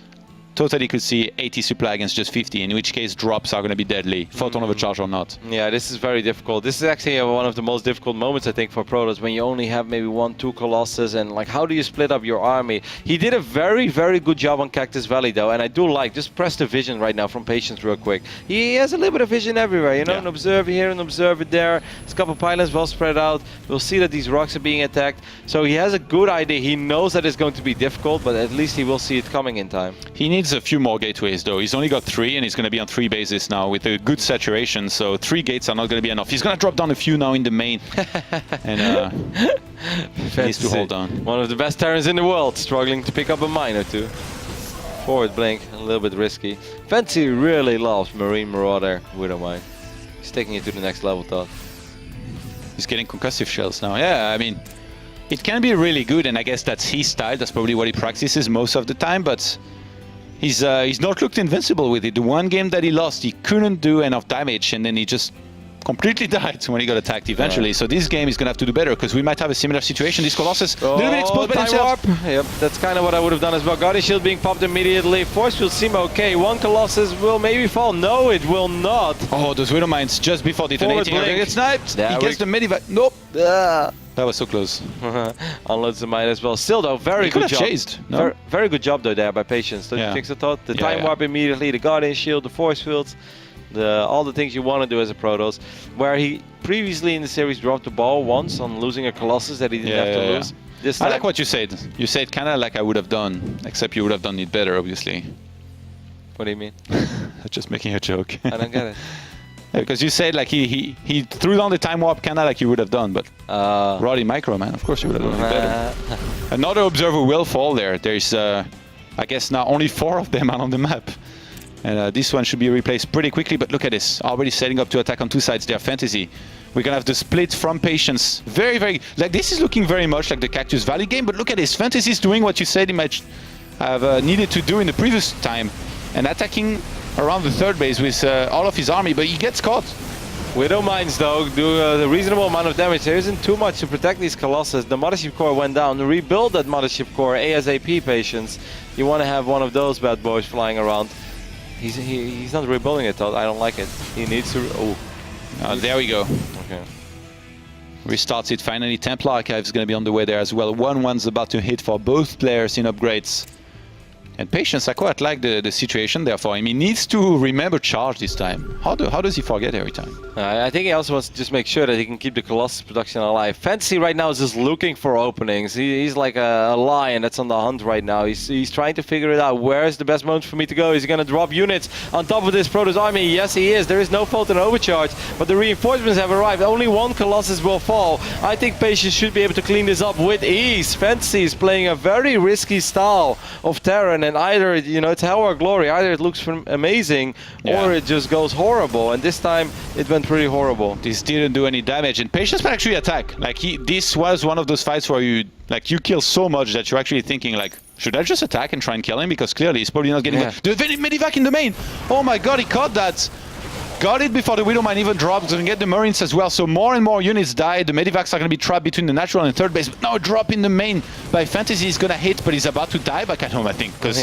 E: totally could see 80 supply against just 50, in which case drops are going to be deadly, Photon of a Charge or not.
A: Yeah, this is very difficult. This is actually one of the most difficult moments, I think, for Protoss, when you only have maybe 1-2 Colossus, and like, how do you split up your army? He did a very, very good job on Cactus Valley, though, and I do like, just press the vision right now from Patience real quick. He has a little bit of vision everywhere, you know, an observer here, an observer there. There's a couple pylons well spread out. We'll see that these rocks are being attacked. So he has a good idea. He knows that it's going to be difficult, but at least he will see it coming in time.
E: He needs a few more gateways, though. He's only got 3 and he's going to be on 3 bases now with a good saturation, so 3 gates are not going to be enough. He's going to drop down a few now in the main and he needs to hold on.
A: One of the best Terrans in the world, struggling to pick up a mine or 2. Forward blink, a little bit risky. Fancy really loves Marine Marauder Widow Mine. He's taking it to the next level, though.
E: He's getting concussive shells now. Yeah, I mean, it can be really good, and I guess that's his style. That's probably what he practices most of the time, but he's not looked invincible with it. The one game that he lost, he couldn't do enough damage, and then he just completely died when he got attacked eventually. So this game is going to have to do better, because we might have a similar situation. This Colossus, a little bit exposed by himself.
A: Yep, that's kind of what I would have done as well. Guardian Shield being popped immediately. Force Field seem okay. One Colossus will maybe fall. No, it will not.
E: Oh, those Widow Mines just before detonating. He gets sniped.
A: Yeah,
E: he gets the Medivac. Nope. That was so close.
A: Unloads the mine as well. Still though, very good job.
E: Chased. No?
A: Very good job though there by Patience. Don't you think so, Todd? The time warp immediately, the Guardian Shield, the Force Fields, all the things you want to do as a Protoss. Where he previously in the series dropped the ball once on losing a Colossus that he didn't have to lose. This
E: I
A: time,
E: like what you said. You said kind of like I would have done, except you would have done it better, obviously.
A: What do you mean?
E: Just making a joke.
A: I don't get it.
E: Because you said like he threw down the time warp kind of like you would have done, but Roddy Micro, man, of course you would have done it better. Another observer will fall there. There's, I guess now only 4 of them are on the map. And this one should be replaced pretty quickly, but look at this. Already setting up to attack on 2 sides there, Fantasy. We're gonna have the split from Patience. Very, very, like this is looking very much like the Cactus Valley game, but look at this. Fantasy is doing what you said he might have needed to do in the previous time, and attacking around the 3rd base with all of his army, but he gets caught.
A: Widow Mines, though, do a reasonable amount of damage. There isn't too much to protect these Colossus. The Mothership Core went down. Rebuild that Mothership Core ASAP, Patience. You want to have one of those bad boys flying around. He's not rebuilding it, though. I don't like it. He needs to... Oh.
E: There we go.
A: Okay.
E: Restarts it finally. Templar Archive is going to be on the way there as well. 1-1's about to hit for both players in upgrades. And Patience, I quite like the situation there for him. He needs to remember charge this time. How does he forget every time?
A: I think he also wants to just make sure that he can keep the Colossus production alive. Fantasy right now is just looking for openings. He's like a lion that's on the hunt right now. He's trying to figure it out. Where's the best moment for me to go? Is he going to drop units on top of this Protoss army? Yes, he is. There is no fault in overcharge, but the reinforcements have arrived. Only 1 Colossus will fall. I think Patience should be able to clean this up with ease. Fantasy is playing a very risky style of Terran, and either, you know, it's hell or glory. Either it looks amazing or it just goes horrible. And this time it went pretty horrible.
E: This didn't do any damage, and Patience can actually attack. Like this was one of those fights where you kill so much that you're actually thinking like, should I just attack and try and kill him? Because clearly he's probably not getting the Medivac in the main. Oh my god, he caught that. Got it before the Widow Mine even dropped. Gonna get the Marines as well. So more and more units die. The Medivacs are gonna be trapped between the natural and 3rd base. But now a drop in the main by Fantasy is gonna hit, but he's about to die back at home, I think. Because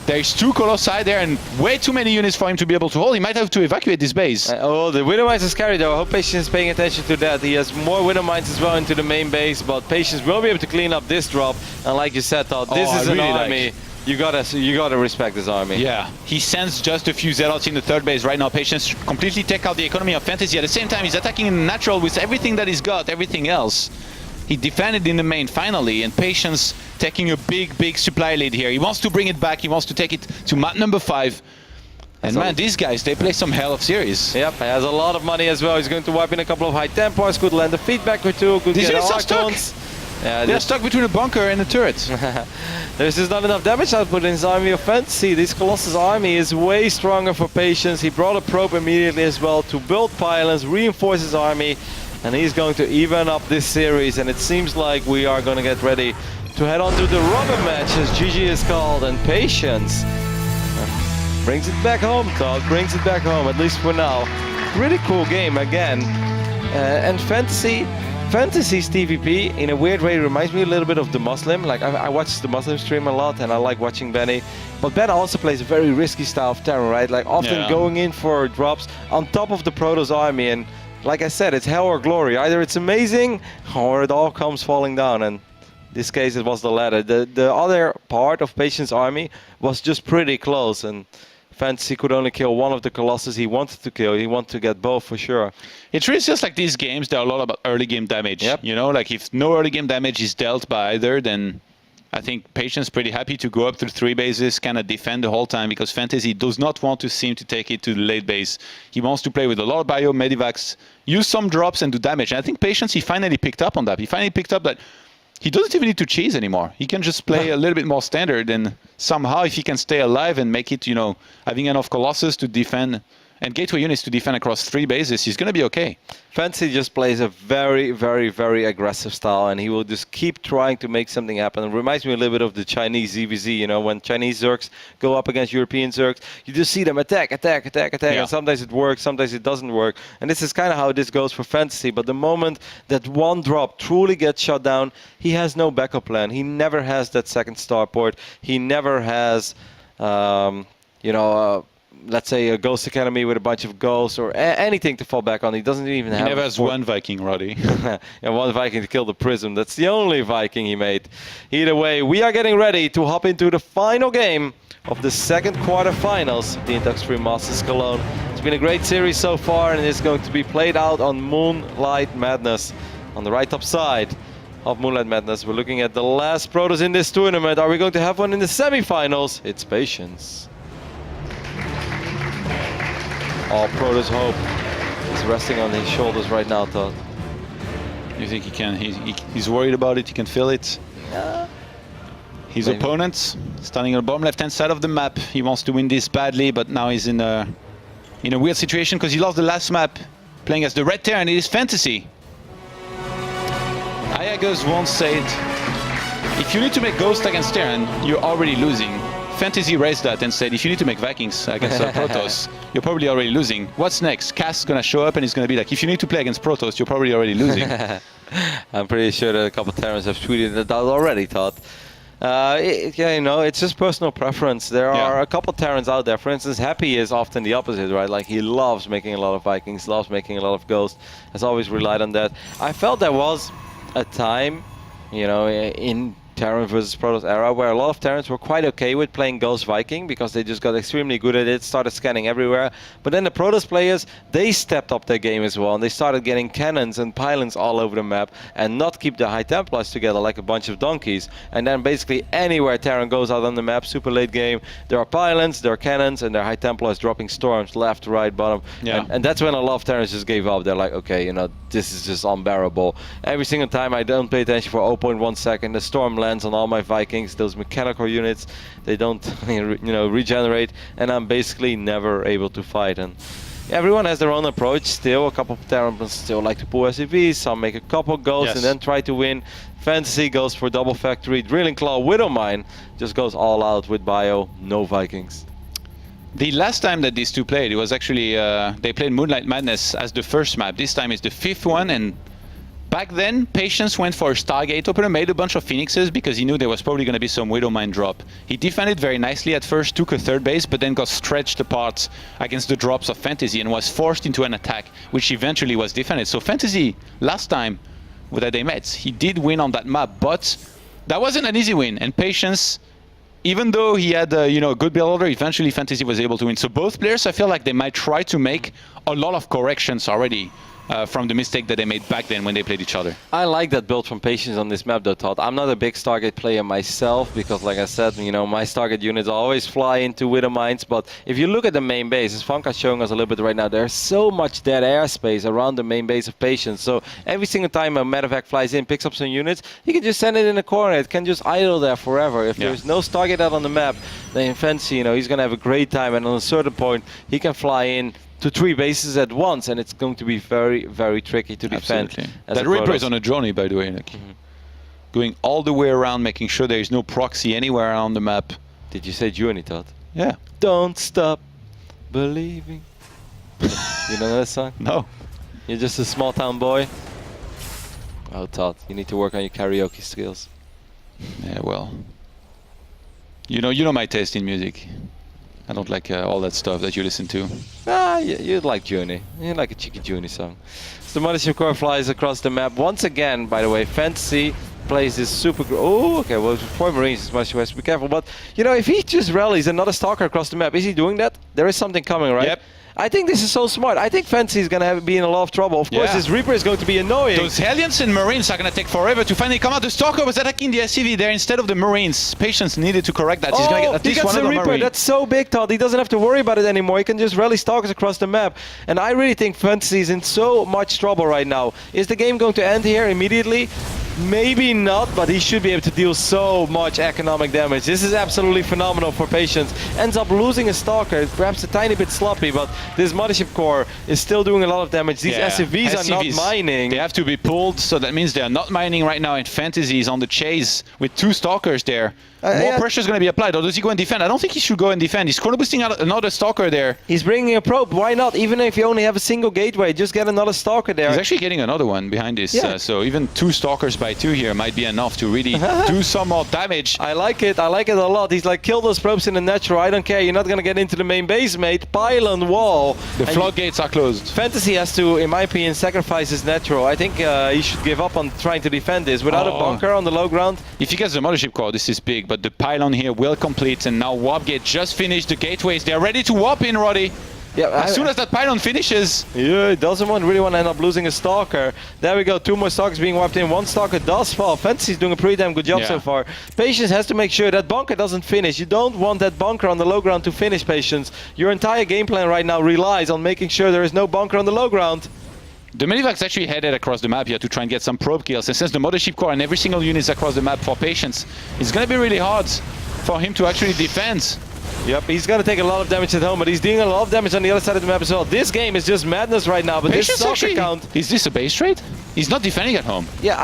E: there's 2 Colossi there and way too many units for him to be able to hold. He might have to evacuate this base.
A: Oh, the Widow Mines is scary though. I hope Patience is paying attention to that. He has more Widow Mines as well into the main base, but Patience will be able to clean up this drop. And like you said, Todd, this is an army. You gotta respect this army.
E: Yeah, he sends just a few zealots in the 3rd base right now. Patience completely take out the economy of Fantasy. At the same time, he's attacking in the natural with everything that he's got, everything else. He defended in the main finally, and Patience taking a big supply lead here. He wants to bring it back. He wants to take it to map number 5. And man, these guys, they play some hell of series.
A: Yep, he has a lot of money as well. He's going to wipe in a couple of high Templars, could land a feedback or 2, could get Archons.
E: Yeah, they're stuck between the bunker and the turret.
A: There's just not enough damage output in his army of Fantasy. This Colossus army is way stronger for Patience. He brought a probe immediately as well to build pylons, reinforce his army, and he's going to even up this series. And it seems like we are going to get ready to head on to the rubber match, as GG is called, and Patience brings it back home, Todd. Brings it back home, at least for now. Really cool game again. And Fantasy's TvP, in a weird way, reminds me a little bit of the Muslim. Like, I watch the Muslim stream a lot, and I like watching Benny. But Ben also plays a very risky style of Terran, right? Like, often going in for drops on top of the Protoss army. And like I said, it's hell or glory. Either it's amazing, or it all comes falling down. And in this case, it was the latter. The other part of Patience's army was just pretty close. And Fantasy could only kill one of the Colossus he wanted to kill. He wanted to get both for sure.
E: It's really just like these games, they're a lot about early game damage.
A: Yep.
E: You know, like if no early game damage is dealt by either, then I think Patience pretty happy to go up to 3 bases, kind of defend the whole time, because Fantasy does not want to seem to take it to the late base. He wants to play with a lot of bio, medivacs, use some drops and do damage. And I think Patience, he finally picked up on that. He finally picked up that he doesn't even need to cheese anymore. He can just play a little bit more standard, and somehow if he can stay alive and make it, you know, having enough Colossus to defend and gateway units to defend across 3 bases, he's going to be okay.
A: Fantasy just plays a very, very, very aggressive style, and he will just keep trying to make something happen. It reminds me a little bit of the Chinese ZVZ, you know, when Chinese Zergs go up against European Zergs, you just see them attack, and sometimes it works, sometimes it doesn't work. And this is kind of how this goes for Fantasy, but the moment that one drop truly gets shut down, he has no backup plan. He never has that second starport. He never has, let's say a Ghost Academy with a bunch of ghosts or anything to fall back on. He doesn't even have...
E: He never has one Viking, Roddy.
A: And one Viking to kill the Prism. That's the only Viking he made. Either way, we are getting ready to hop into the final game of the second quarterfinals of the Indux3 Masters Cologne. It's been a great series so far, and it's going to be played out on Moonlight Madness. On the right top side, of Moonlight Madness. We're looking at the last Protoss in this tournament. Are we going to have one in the semifinals? It's patience. All Protoss hope is resting on his shoulders right now, Todd.
E: You think he can? He's worried about it. He can feel it.
A: Yeah.
E: His
A: Maybe.
E: opponent, standing on the bottom left-hand side of the map. He wants to win this badly, but now he's in a weird situation because he lost the last map, playing as the Red Terran. It is Fantasy. Ayagos once said, if you need to make Ghost against Terran, you're already losing. Fantasy raised that and said, if you need to make Vikings against Protoss, you're probably already losing. What's next? Cass is going to show up and he's going to be like, if you need to play against Protoss, you're probably already losing.
A: I'm pretty sure that a couple of Terrans have tweeted that out already, Todd. Yeah, you know, it's just personal preference. There are a couple of Terrans out there. For instance, Happy is often the opposite, right? Like, he loves making a lot of Vikings, loves making a lot of Ghosts, has always relied on that. I felt there was a time, you know, in Terran versus Protoss era where a lot of Terrans were quite okay with playing Ghost Viking because they just got extremely good at it, started scanning everywhere. But then the Protoss players, they stepped up their game as well, and they started getting cannons and pylons all over the map and not keep the High Templars together like a bunch of donkeys. And then basically anywhere Terran goes out on the map, super late game, there are pylons, there are cannons, and there are High Templars dropping storms left, right, bottom.
E: Yeah.
A: And that's when a lot of Terrans just gave up. They're like, okay, you know, this is just unbearable. Every single time I don't pay attention for 0.1 second, the storm lands on all my Vikings, those mechanical units, they don't you know, regenerate, and I'm basically never able to fight. And everyone has their own approach still. A couple of Terrans still like to pull SCVs, some make a couple Ghosts and then try to win. Fantasy goes for double factory, Drilling Claw, Widowmine just goes all out with bio, no Vikings.
E: The last time that these two played, it was actually, they played Moonlight Madness as the first map. This time is the fifth one, and back then, Patience went for a Stargate opener, made a bunch of Phoenixes because he knew there was probably going to be some Widowmine drop. He defended very nicely at first, took a third base, but then got stretched apart against the drops of Fantasy and was forced into an attack, which eventually was defended. So Fantasy, last time that they met, he did win on that map, but that wasn't an easy win. And Patience, even though he had you know, a good build order, eventually Fantasy was able to win. So both players, I feel like they might try to make a lot of corrections already from the mistake that they made back then when they played each other.
A: I like that build from Patience on this map though, Todd. I'm not a big Stargate player myself because, like I said, you know, my Stargate units always fly into Widowmines, but if you look at the main base, as Funka's showing us a little bit right now, there's so much dead airspace around the main base of Patience. So every single time a medevac flies in, picks up some units, he can just send it in a corner. It can just idle there forever. If there's no Stargate out on the map, then in Fantasy, you know, he's going to have a great time, and on a certain point, he can fly in to 3 bases at once, and it's going to be very, very tricky to defend.
E: Absolutely. That Reaper is on a journey, by the way, like, going all the way around, making sure there is no proxy anywhere on the map.
A: Did you say journey, Todd?
E: Yeah.
A: Don't stop believing. You know that song?
E: No.
A: You're just a small town boy? Oh, Todd, you need to work on your karaoke skills.
E: Yeah, well, you know my taste in music. I don't like all that stuff that you listen to.
A: Ah, you'd like Journey. You like a cheeky Journey song. So the Mothership Core flies across the map. Once again, by the way, Fantasy plays this super... Oh, okay, well, for Marines, Mothership has to be careful. But, you know, if he just rallies another Stalker across the map, is he doing that? There is something coming, right?
E: Yep.
A: I think this is so smart. I think Fantasy is going to be in a lot of trouble. Of course, this Reaper is going to be annoying.
E: Those Hellions and Marines are going to take forever to finally come out. The Stalker was attacking the SCV there instead of the Marines. Patience needed to correct that. He's going to get at least one of the Marines.
A: That's so big, Todd. He doesn't have to worry about it anymore. He can just rally Stalkers across the map. And I really think Fantasy is in so much trouble right now. Is the game going to end here immediately? Maybe not, but he should be able to deal so much economic damage. This is absolutely phenomenal for Patience. Ends up losing a Stalker, perhaps a tiny bit sloppy, but this Mothership Core is still doing a lot of damage. These SCVs are not mining.
E: They have to be pulled, so that means they are not mining right now, and Fantasy is on the chase with 2 Stalkers there. More pressure is going to be applied, or does he go and defend? I don't think he should go and defend. He's chrono boosting out another Stalker there.
A: He's bringing a probe. Why not? Even if you only have a single gateway, just get another Stalker there.
E: He's actually getting another one behind this. So even 2 Stalkers by 2 here might be enough to really do some more damage.
A: I like it. I like it a lot. He's like, kill those probes in the natural. I don't care. You're not going to get into the main base, mate. Pylon wall.
E: The floodgates are closed.
A: Fantasy has to, in my opinion, sacrifice his natural. I think he should give up on trying to defend this. Without a bunker on the low ground.
E: If he gets the Mothership Core, this is big, but the pylon here will complete, and now Warp Gate just finished the gateways. They're ready to warp in, Roddy.
A: Yeah,
E: As soon as that pylon finishes,
A: yeah, it doesn't really want to end up losing a Stalker. There we go, 2 more Stalkers being wiped in. 1 Stalker does fall. Fantasy's doing a pretty damn good job
E: Yeah.
A: so far. Patience has to make sure that bunker doesn't finish. You don't want that bunker on the low ground to finish, Patience. Your entire game plan right now relies on making sure there is no bunker on the low ground.
E: the Medivac's actually headed across the map here to try and get some probe kills. And since the Mothership Core and every single unit is across the map for Patience, it's going to be really hard for him to actually defend.
A: Yep, he's gonna take a lot of damage at home, but he's doing a lot of damage on the other side of the map as well. This game is just madness right now, but this
E: Patience
A: Stalker
E: actually,
A: count...
E: is this a base trade? He's not defending at home.
A: Yeah,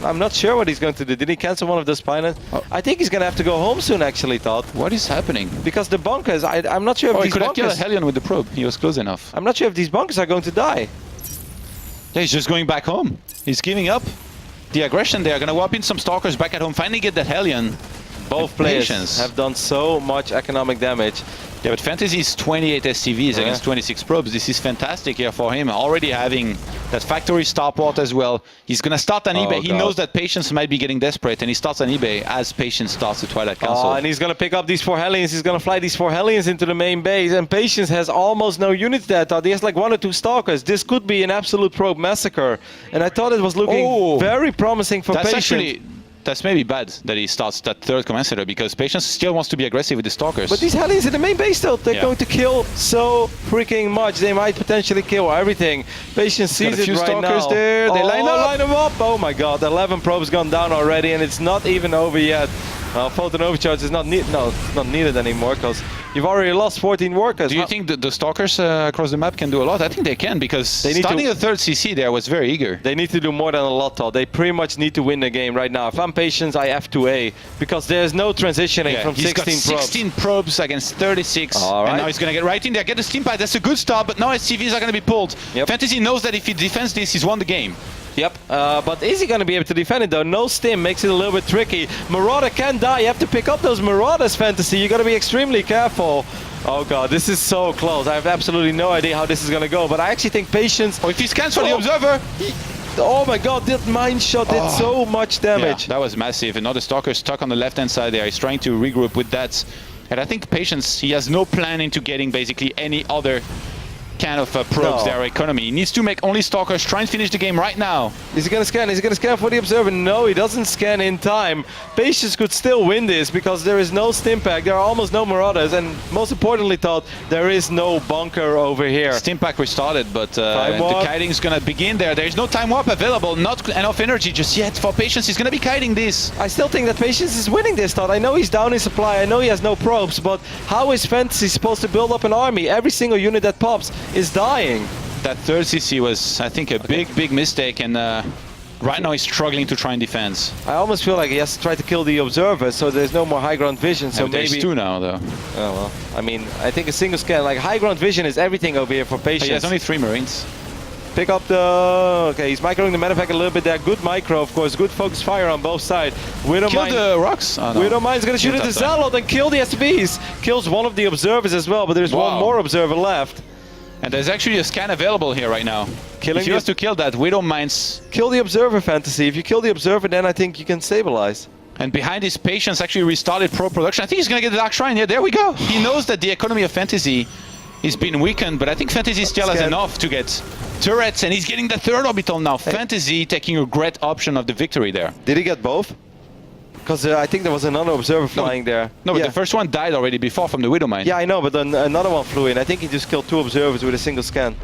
A: I'm not sure what he's going to do. Did he cancel one of those pilots?
E: Oh.
A: I think he's gonna have to go home soon, actually, Todd.
E: What is happening?
A: Because the bunkers, I'm not sure if
E: Oh, he
A: these
E: could have killed a
A: bunkers...
E: Hellion with the probe. He was close enough.
A: I'm not sure if these bunkers are going to die.
E: Yeah, he's just going back home. He's giving up the aggression there. Gonna whop in some Stalkers back at home. Finally get that Hellion.
A: Both players
E: Patience.
A: have done so much economic damage.
E: Yeah, but Fantasy is 28 SCVs against 26 probes. This is fantastic here for him. Already having that factory starport as well. He's gonna start an eBay. He
A: God.
E: knows that Patience might be getting desperate, and he starts an eBay as Patience starts the Twilight Council.
A: Oh, and he's gonna pick up these 4 Hellions. He's gonna fly these 4 Hellions into the main base. And Patience has almost no units there, Todd. He has like 1 or 2 Stalkers. This could be an absolute probe massacre. And I thought it was looking very promising for
E: That's
A: Patience.
E: actually, that's maybe bad that he starts that 3rd command center, because Patience still wants to be aggressive with the Stalkers.
A: But these Hellions in the main base though, they're
E: Yeah.
A: going to kill so freaking much. They might potentially kill everything. Patience
E: got a
A: sees it
E: few
A: right
E: Stalkers
A: now.
E: there. They line up.
A: Line them up. Oh my god, 11 probes gone down already, and it's not even over yet. Photon overcharge is not it's not needed anymore because you've already lost 14 workers.
E: Do you think that the Stalkers across the map can do a lot? I think they can, because
A: They need
E: starting
A: to-
E: a 3rd CC there was very eager.
A: They need to do more than a lot, Todd. They pretty much need to win the game right now. If I'm Patience, I F2A because there's no transitioning
E: Yeah,
A: from
E: he's
A: 16
E: got
A: probes.
E: 16 probes against 36.
A: All right.
E: And now he's going to get right in there, get the steam pipe. That's a good start, but now SCVs are going to be pulled.
A: Yep.
E: Fantasy knows that if he defends this, he's won the game.
A: Yep, but is he going to be able to defend it though? No stim makes it a little bit tricky. Marauder can die. You have to pick up those Marauders, Fantasy. You got to be extremely careful. Oh god, this is so close. I have absolutely no idea how this is going to go, but I actually think Patience...
E: Oh, if he scans for the Observer!
A: Oh my god, that mine shot did so much damage.
E: Yeah, that was massive. Another Stalker stuck on the left-hand side there. He's trying to regroup with that. And I think Patience, he has no plan into getting basically any other kind of probes their economy. He needs to make only Stalkers, try and finish the game right now.
A: Is he gonna scan? Is he gonna scan for the Observer? No, he doesn't scan in time. Patience could still win this because there is no stim pack, there are almost no Marauders, and most importantly, Todd, there is no bunker over here.
E: Steam pack restarted, but the
A: warp.
E: kiting's gonna begin there. There's no time warp available, not enough energy just yet for Patience. He's gonna be kiting this.
A: I still think that Patience is winning this, Todd. I know he's down in supply, I know he has no probes, but how is Fantasy supposed to build up an army? Every single unit that pops is dying.
E: That 3rd CC was, I think, a big mistake, and right now he's struggling to try and defend.
A: I almost feel like he has to try to kill the Observer, so there's no more high ground vision, so
E: So there's
A: maybe...
E: 2 now, though.
A: Oh well, I mean, I think a single scan, like high ground vision is everything over here for Patience.
E: He has only 3 Marines.
A: Pick up the... Okay, he's microing the medevac a little bit there. Good micro, of course. Good focus fire on both sides.
E: Kill the rocks. Oh, no.
A: Widowmine's gonna shoot at the Zealot and kill the SBs. Kills one of the Observers as well, but there's one
E: Wow.
A: more Observer left.
E: And there's actually a scan available here right now.
A: Killing
E: If he
A: the-
E: has to kill that, Widow Mines.
A: Kill the Observer, Fantasy. If you kill the Observer, then I think you can stabilize.
E: And behind his Patience actually restarted pro production. I think he's gonna get the Dark Shrine. Yeah, there we go. He knows that the economy of Fantasy is being weakened, but I think Fantasy still has
A: Scan.
E: enough to get turrets, and he's getting the 3rd orbital now. Fantasy taking a great option of the victory there.
A: Did he get both? Because I think there was another Observer flying there.
E: No, but
A: yeah.
E: the first one died already before from the Widow Mine.
A: Yeah, I know, but then another one flew in. I think he just killed 2 Observers with a single scan.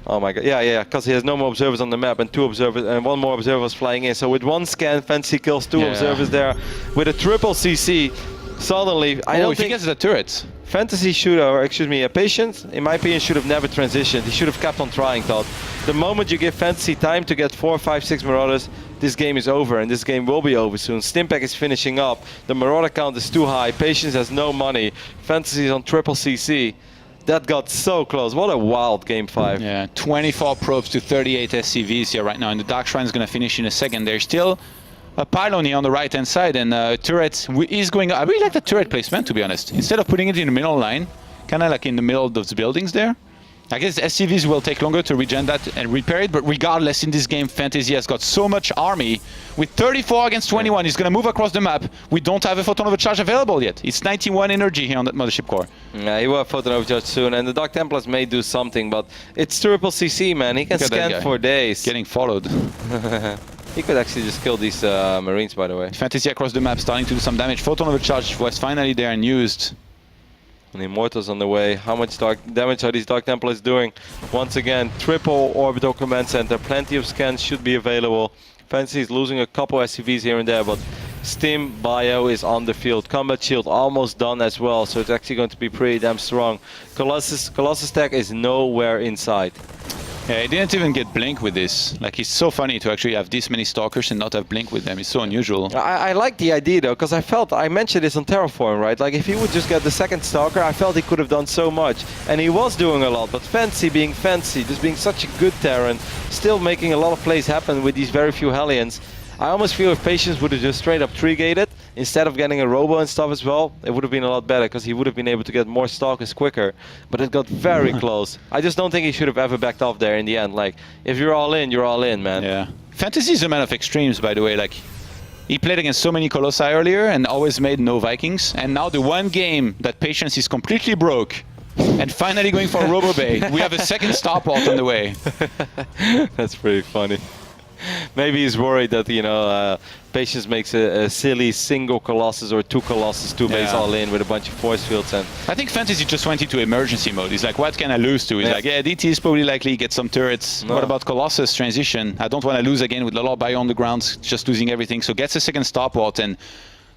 A: Oh my god, yeah, because he has no more Observers on the map and 2 Observers, and 1 more Observer was flying in. So with 1 scan, Fantasy kills 2 Observers there. With a triple CC, suddenly, I don't
E: if he
A: think...
E: gets the turrets.
A: Fantasy should have, or excuse me, a Patience, in my opinion, should have never transitioned. He should have kept on trying, Todd. The moment you give Fantasy time to get 4, 5, 6 Marauders, this game is over, and this game will be over soon. Stimpack is finishing up. The Marauder count is too high. Patience has no money. Fantasy is on triple CC. That got so close. What a wild game 5.
E: Yeah, 24 probes to 38 SCVs here right now, and the Dark Shrine is going to finish in a second. There's still a pylon here on the right-hand side, and turret is going... I really like the turret placement, to be honest. Instead of putting it in the middle line, kind of like in the middle of those buildings there, I guess SCVs will take longer to regen that and repair it, but regardless, in this game, Fantasy has got so much army. With 34 against 21, he's going to move across the map. We don't have a photon overcharge available yet. It's 91 energy here on that mothership core.
A: Yeah, he will have photon overcharge soon, and the Dark Templars may do something, but it's triple CC, man. He can scan for days.
E: Getting followed.
A: He could actually just kill these Marines, by the way.
E: Fantasy across the map, starting to do some damage. Photon overcharge was finally there and used.
A: And Immortals on the way. How much damage are these Dark Templars doing? Once again, triple orbital command center. Plenty of scans should be available. Fantasy is losing a couple SCVs here and there, but Stim Bio is on the field. Combat Shield almost done as well, so it's actually going to be pretty damn strong. Colossus tech is nowhere inside.
E: Yeah, he didn't even get Blink with this. Like, it's so funny to actually have this many Stalkers and not have Blink with them. It's so unusual.
A: I like the idea, though, because I mentioned this on Terraform, right? Like, if he would just get the second Stalker, I felt he could have done so much. And he was doing a lot, but Fancy being Fancy, just being such a good Terran, still making a lot of plays happen with these very few Hellions. I almost feel if Patience would have just straight up tree-gated, instead of getting a Robo and stuff as well, it would have been a lot better, because he would have been able to get more Stalkers quicker. But it got very close. I just don't think he should have ever backed off there in the end. Like, if you're all in, you're all in, man.
E: Yeah. Fantasy is a man of extremes, by the way. Like, he played against so many Colossi earlier and always made no Vikings. And now the one game that Patience is completely broke and finally going for a Robo Bay, we have a second Starport on the way.
A: That's pretty funny. Maybe he's worried that, you know, Patience makes a silly single Colossus or two Colossus, two base all in with a bunch of force fields. And
E: I think Fantasy just went into emergency mode. He's like, what can I lose to? He's like, yeah, DT is probably likely get some turrets. No. What about Colossus transition? I don't want to lose again with a lot of bio on the ground, just losing everything. So gets a second Starport, and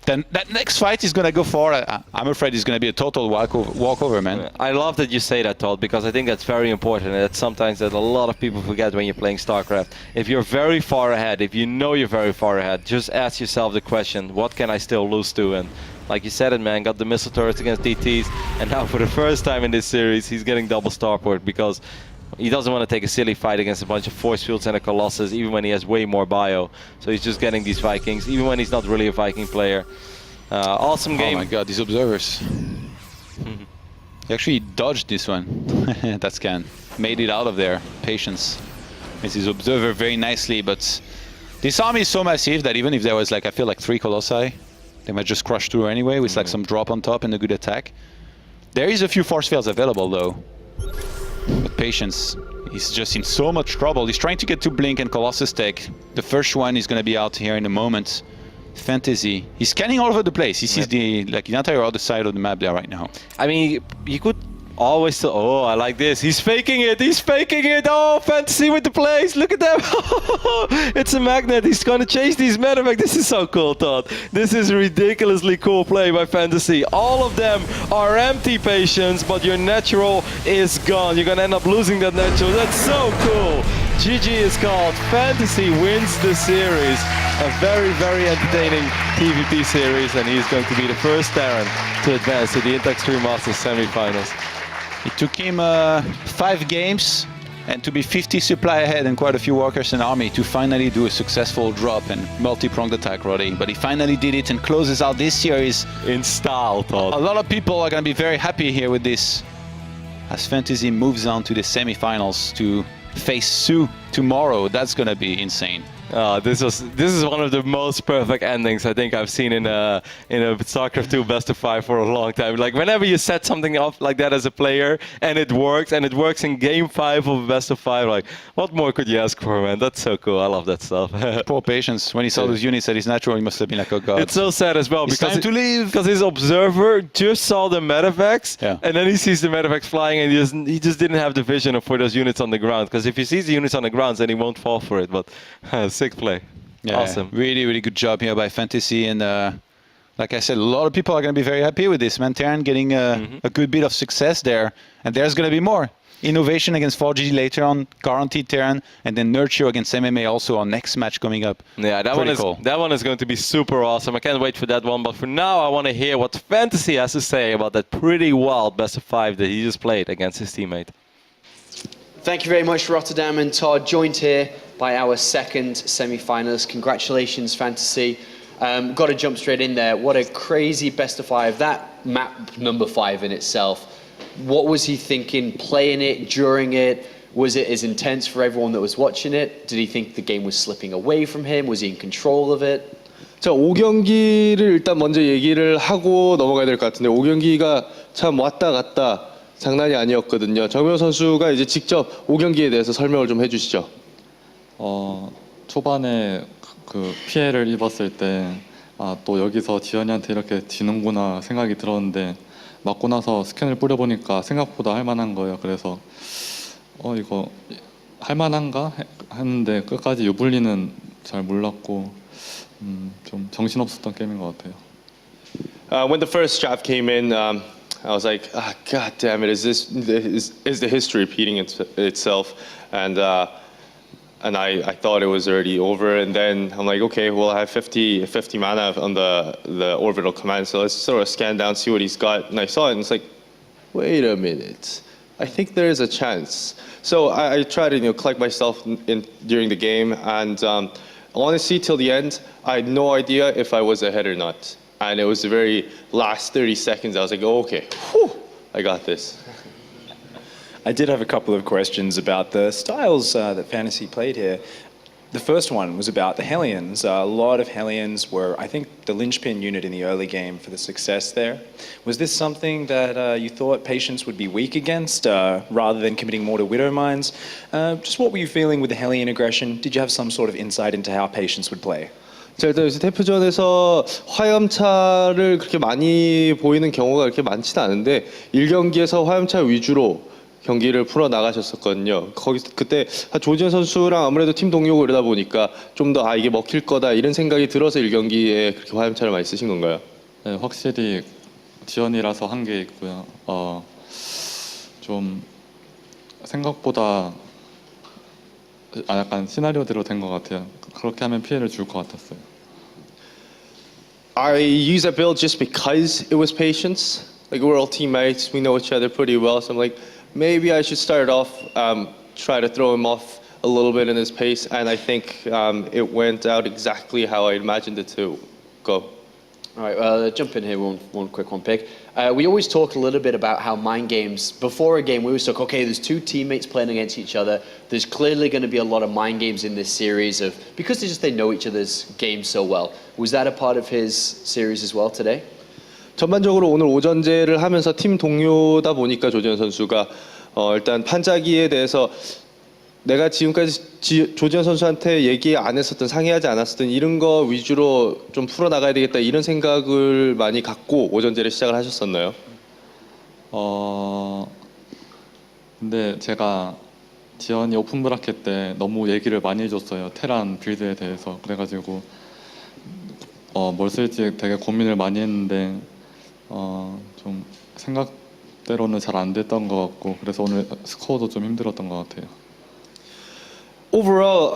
E: then that next fight is going to go for, I'm afraid it's going to be a total walkover, man.
A: I love that you say that, Todd, because I think that's very important. And that's sometimes that a lot of people forget when you're playing StarCraft. If you're very far ahead, if you know you're very far ahead, just ask yourself the question, what can I still lose to? And like you said it, man, got the missile turrets against DTs. And now for the first time in this series, he's getting double Starport because he doesn't want to take a silly fight against a bunch of force fields and a Colossus, even when he has way more bio. So he's just getting these Vikings, even when he's not really a Viking player. Awesome game.
E: Oh my god, these observers. He actually dodged this one. That scan. Made it out of there. Patience. It's his observer very nicely, but this army is so massive that even if there was, like, I feel like 3 Colossi, they might just crush through anyway with like some drop on top and a good attack. There is a few force fields available though. But Patience, he's just in so much trouble. He's trying to get to Blink and Colossus tech. The first one is going to be out here in a moment. Fantasy. He's scanning all over the place. He sees the entire other side of the map there right now.
A: I mean, you could always still... Oh, I like this. He's faking it. He's faking it. Oh, Fantasy with the plays. Look at them. It's a magnet. He's going to chase these medevac. This is so cool, Todd. This is a ridiculously cool play by Fantasy. All of them are empty Patience, but your natural is gone. You're going to end up losing that natural. That's so cool. GG is called. Fantasy wins the series. A very, very entertaining TvP series, and he's going to be the first Terran to advance to the Intact 3 Masters semi-finals.
E: It took him 5 games and to be 50 supply ahead and quite a few workers and army to finally do a successful drop and multi-pronged attack, Roddy. But he finally did it and closes out this series
A: in style, Todd.
E: A lot of people are going to be very happy here with this as Fantasy moves on to the semi-finals to face Sue tomorrow. That's going to be insane.
A: This is one of the most perfect endings I think I've seen in a StarCraft 2 best of 5 for a long time. Like, whenever you set something up like that as a player and it works in game 5 of a best of 5, like, what more could you ask for, man? That's so cool. I love that stuff.
E: Poor Patience. When he saw those units at his natural, he must have been like, oh god.
A: It's so sad as well,
E: it's
A: because
E: time to leave.
A: Because his observer just saw the medevacs, and then he sees the medevacs flying, and he just didn't have the vision for those units on the ground. Because if he sees the units on the ground, then he won't fall for it. But sick play.
E: Yeah,
A: awesome.
E: Really, really good job here by Fantasy. And like I said, a lot of people are going to be very happy with this. Man, Terran getting a good bit of success there. And there's going to be more. Innovation against 4G later on, guaranteed Terran, and then Nurture against MMA also our next match coming up.
A: Yeah, that one is going to be super awesome. I can't wait for that one. But for now, I want to hear what Fantasy has to say about that pretty wild best of 5 that he just played against his teammate.
B: Thank you very much, Rotterdam and Todd, joined here by our second semi-finalist. Congratulations, Fantasy. Got to jump straight in there. What a crazy best of 5. That map number 5 in itself What was he thinking playing it, during it? Was it as intense for everyone that was watching it? Did he think the game was slipping away from him? Was he in control of it?
F: 자, 5경기를 일단 먼저 얘기를 하고 넘어가야 될 것 같은데 5경기가 참 왔다 갔다 장난이 아니었거든요. 정명 선수가 이제 직접 5경기에 대해서 설명을 좀 해주시죠.
G: 초반에 그 피해를 입었을 때 또 여기서 지현이한테 이렇게 지는구나 생각이 들었는데 맞고 나서 스캔을 뿌려보니까 생각보다 할만한 거예요. 그래서 이거 할만한가 했는데 끝까지 유불리는 잘 몰랐고 좀 정신없었던 게임인 것 같아요.
F: When the first draft came in, I was like, God damn it, is the history repeating itself? And I thought it was already over, and then I'm like, okay, well, I have 50 mana on the orbital command, so let's sort of scan down, see what he's got. And I saw it, and it's like, wait a minute, I think there is a chance. So I tried to collect myself during the game, and honestly, till the end, I had no idea if I was ahead or not. And it was the very last 30 seconds, I was like, oh, okay, whew, I got this.
C: I did have a couple of questions about the styles that Fantasy played here. The first one was about the Hellions. A lot of Hellions were, I think, the linchpin unit in the early game for the success there. Was this something that you thought Patience would be weak against, rather than committing more to Widow Mines? Just what were you feeling with the Hellion aggression? Did you have some sort of insight into how Patience would play?
F: 자, 일단 요새 태프전에서 화염차를 그렇게 많이 보이는 경우가 그렇게 많지는 않은데 1경기에서 화염차 위주로 경기를 풀어 나가셨었거든요. 그때 조지현 선수랑 아무래도 팀 동료고 이러다 보니까 좀 더 이게 먹힐 거다 이런 생각이 들어서 1경기에 그렇게 화염차를 많이 쓰신 건가요?
G: 네, 확실히 지연이라서 한 게 있고요. 좀 생각보다 약간 시나리오대로 된 것 같아요. 그렇게 하면 피해를 줄 것 같았어요.
F: I used that build just because it was Patience. Like, we're all teammates, we know each other pretty well, so I'm like, maybe I should start off, try to throw him off a little bit in his pace, and I think it went out exactly how I imagined it to go.
B: All right, jump in here, one quick one, Pig. We always talk a little bit about how mind games, before a game, we always talk, okay, there's two teammates playing against each other. There's clearly going to be a lot of mind games in this series because they know each other's games so well. Was that a part of his series as well today?
F: 전반적으로 오늘 오전제를 하면서 팀 동료다 보니까 조지현 선수가 일단 판자기에 대해서 내가 지금까지 조지현 선수한테 얘기 안 했었던, 상의하지 않았었던 이런 거 위주로 좀 풀어나가야 되겠다 이런 생각을 많이 갖고 오전제를 시작을 하셨었나요?
G: 근데 제가 지연이 오픈 브라켓 때 너무 얘기를 많이 해줬어요. 테란 빌드에 대해서. 그래가지고 뭘 쓸지 되게 고민을 많이 했는데 좀 생각대로는 잘 안 됐던 것 같고 그래서 오늘 스코어도 좀 힘들었던 것 같아요.
F: Overall,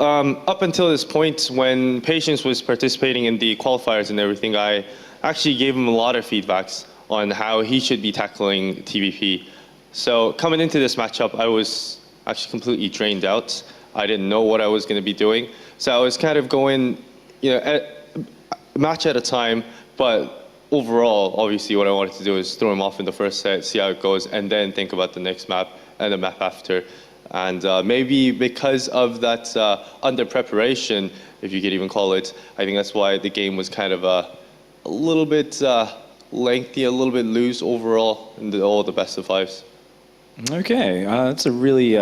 F: up until this point, when Patience was participating in the qualifiers and everything, I actually gave him a lot of feedbacks on how he should be tackling TvP. So coming into this matchup, I was actually completely drained out. I didn't know what I was going to be doing. So I was kind of going, a match at a time, but overall, obviously what I wanted to do is throw him off in the first set, see how it goes, and then think about the next map and the map after. And maybe because of that under preparation, if you could even call it, I think that's why the game was kind of a little bit lengthy, a little bit loose overall in all the best of fives.
C: Okay, that's a really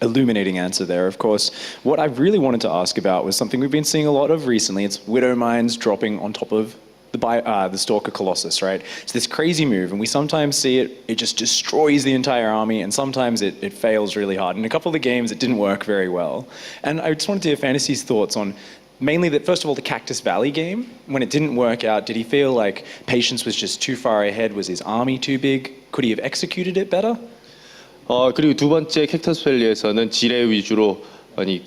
C: illuminating answer there. Of course, what I really wanted to ask about was something we've been seeing a lot of recently. It's Widow Mines dropping on top of the Stalker Colossus, right? It's this crazy move, and we sometimes see it just destroys the entire army, and sometimes it fails really hard. In a couple of the games, it didn't work very well. And I just wanted to hear Fantasy's thoughts on mainly that, first of all, the Cactus Valley game. When it didn't work out, did he feel like Patience was just too far ahead? Was his army too big? Could he have executed it better?
F: 그리고 두 번째 캡터스 밸리에서는 지뢰 위주로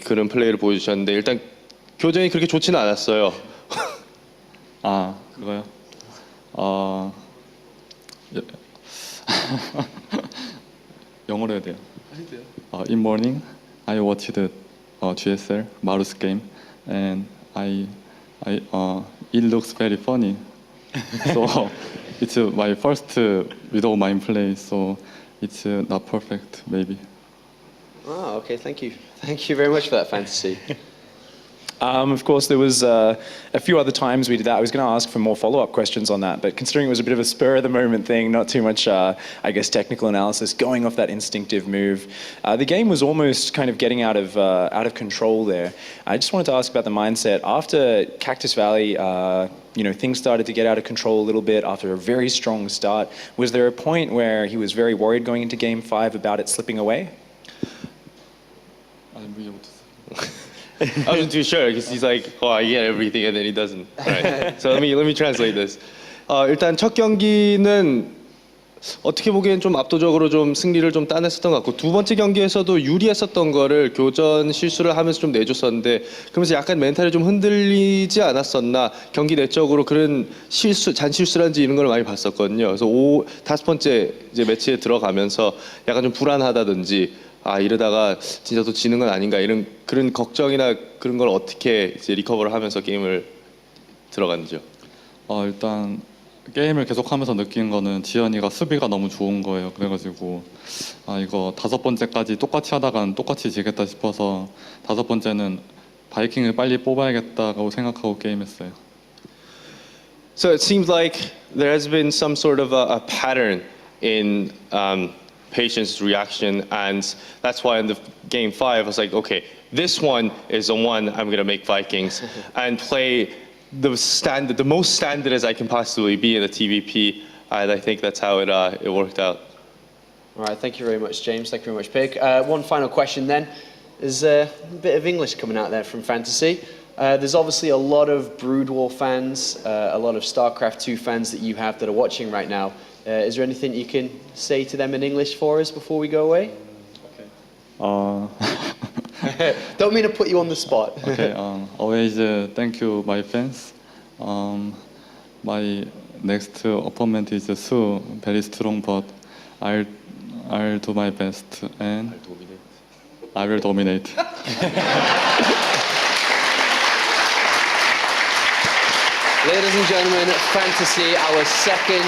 F: 그런 플레이를 보여주셨는데 일단 교전이 그렇게 좋지는 않았어요.
G: 그거요? 영어로 해야 돼요. In morning, I watched the GSL Marus game, and it looks very funny. So it's my first without mind play, so it's not perfect, maybe.
B: Oh, okay, thank you. Thank you very much for that, Fantasy.
C: Of course, there was a few other times we did that. I was going to ask for more follow-up questions on that, but considering it was a bit of a spur-of-the-moment thing, not too much, I guess, technical analysis, going off that instinctive move, the game was almost kind of getting out of control there. I just wanted to ask about the mindset. After Cactus Valley, things started to get out of control a little bit after a very strong start. Was there a point where he was very worried going into Game 5 about it slipping away?
F: I wasn't too sure because he's like, oh, I get everything, and then he doesn't. Right. So let me translate this. 일단 첫 경기는 어떻게 보기엔 좀 압도적으로 좀 승리를 좀 따냈었던 것 같고 두 번째 경기에서도 유리했었던 거를 교전 실수를 하면서 좀 내줬었는데 그러면서 약간 멘탈이 좀 흔들리지 않았었나 경기 내적으로 그런 잔실수란지 이런 걸 많이 봤었거든요. 그래서 다섯 번째 이제 매치에 들어가면서 약간 좀 불안하다든지 이러다가 진짜 또 지는 건 아닌가 이런 그런 걱정이나 그런 걸 어떻게 이제 리커버를 하면서 게임을 들어갔는지요?
G: 일단 게임을 계속하면서 느낀 거는 지현이가 수비가 너무 좋은 거예요. 그래가지고 이거 다섯 번째까지 똑같이 하다간 똑같이 지겠다 싶어서 다섯 번째는 바이킹을 빨리 뽑아야겠다고 생각하고 게임했어요.
F: So it seems like there has been some sort of a pattern in Patient's reaction, and that's why in the game 5 I was like, okay, this one is the one I'm gonna make Vikings and play the most standard as I can possibly be in the TvP, and I think that's how it worked out.
B: All right, thank you very much, James. Thank you very much, Pig. One final question then. There's a bit of English coming out there from Fantasy. There's obviously a lot of Brood War fans, a lot of StarCraft 2 fans that you have that are watching right now. Is there anything you can say to them in English for us before we go away?
G: Okay.
B: Don't mean to put you on the spot.
G: Okay. Always thank you, my fans. My next opponent is Su, very strong, but I'll do my best and I will dominate.
B: Ladies and gentlemen, Fantasy, our second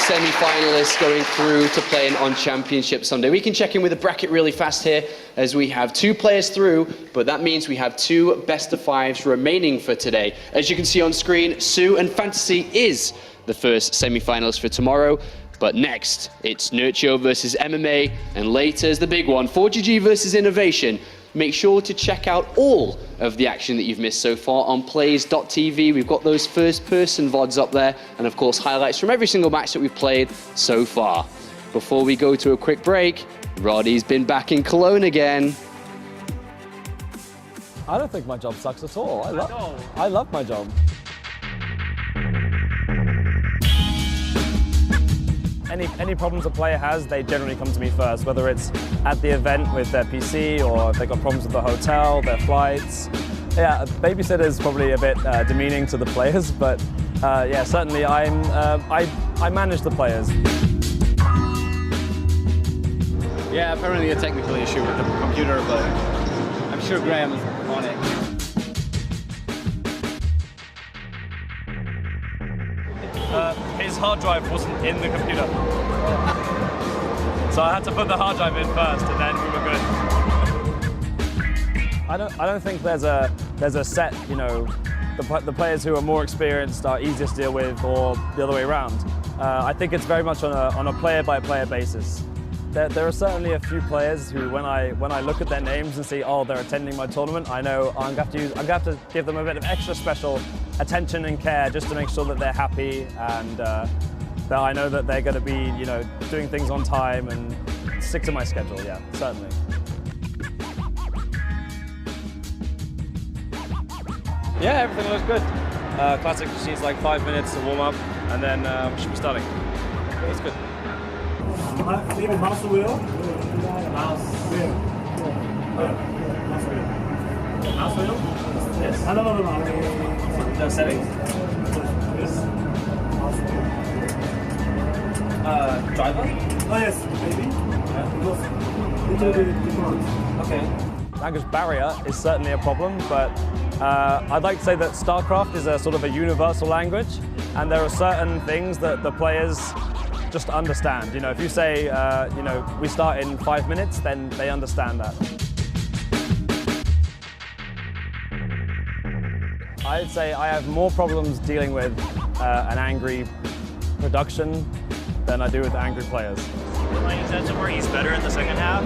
B: semi-finalist going through to playing on Championship Sunday. We can check in with the bracket really fast here as we have 2 players through, but that means we have 2 best-of-5s remaining for today. As you can see on screen, Sue and Fantasy is the first semi-finalist for tomorrow. But next, it's Nurture versus MMA, and later is the big one, 4GG versus Innovation. Make sure to check out all of the action that you've missed so far on plays.tv. We've got those first-person VODs up there, and of course, highlights from every single match that we've played so far. Before we go to a quick break, Roddy's been back in Cologne again.
H: I don't think my job sucks at all. I love my job. Any problems a player has, they generally come to me first, whether it's at the event with their PC or if they've got problems with the hotel, their flights. Yeah, a babysitter is probably a bit demeaning to the players, but yeah, certainly I manage the players.
I: Yeah, apparently a technical issue with the computer, but I'm sure Graham is on it.
H: His hard drive wasn't in the computer. So I had to put the hard drive in first and then we were good. I don't think there's a set, the players who are more experienced are easiest to deal with or the other way around. I think it's very much on a player-by-player basis. There are certainly a few players who, when I look at their names and see, oh, they're attending my tournament, I know I'm going to have to give them a bit of extra special attention and care just to make sure that they're happy and that I know that they're going to be, doing things on time and stick to my schedule. Yeah, certainly. Yeah, everything looks good. Classic just needs like 5 minutes to warm up, and then we should be starting. That's good.
J: Leave mouse wheel. Mouse wheel. Mouse wheel. Mouse wheel? Yes. No. The settings? Yes. Mouse wheel. Driver? Oh yes, maybe. Yeah. Okay. Language barrier is certainly a problem, but
H: I'd like to say that StarCraft is a sort of a universal language, and there are certain things that the players just understand. You know, if you say, you know, we start in 5 minutes, then they understand that. I'd say I have more problems dealing with an angry production than I do with angry players.
K: Playing sense of where he's better in the second half.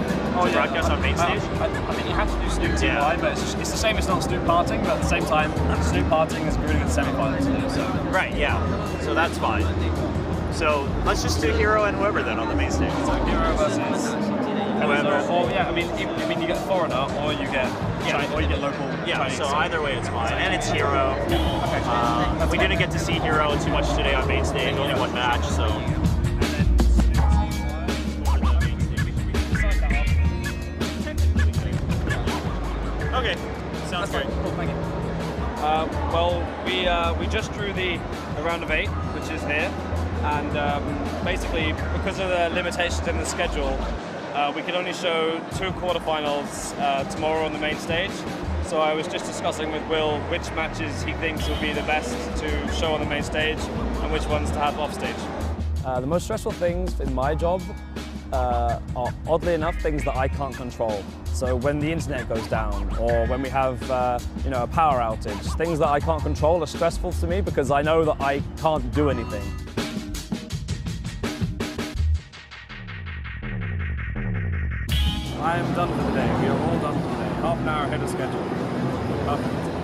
K: Broadcast on main stage.
H: I think you have to do Snoop Team Live, but it's the same as not Snoop parting, but at the same time, Snoop parting is really good semi-finals to do, so.
K: Right, yeah. So that's fine. So let's just do Hero and whoever then on the main stage.
H: So Hero versus
K: whoever.
H: Or yeah, I mean you get foreigner or you get or you get local.
K: Yeah,
H: Chinese.
K: so either way it's fine. And it's Hero. We didn't get to see Hero too much today on main stage, only one match, so. Okay, sounds great.
H: Cool, thank you. Well, we just drew the round of 8, which is here, and basically because of the limitations in the schedule, we can only show 2 quarterfinals tomorrow on the main stage. So I was just discussing with Will which matches he thinks would be the best to show on the main stage and which ones to have off stage. The most stressful things in my job are, oddly enough, things that I can't control. So when the internet goes down, or when we have you know, a power outage, things that I can't control are stressful to me because I know that I can't do anything. I am done for the day. We are all done for the day. Half an hour ahead of schedule. Perfect.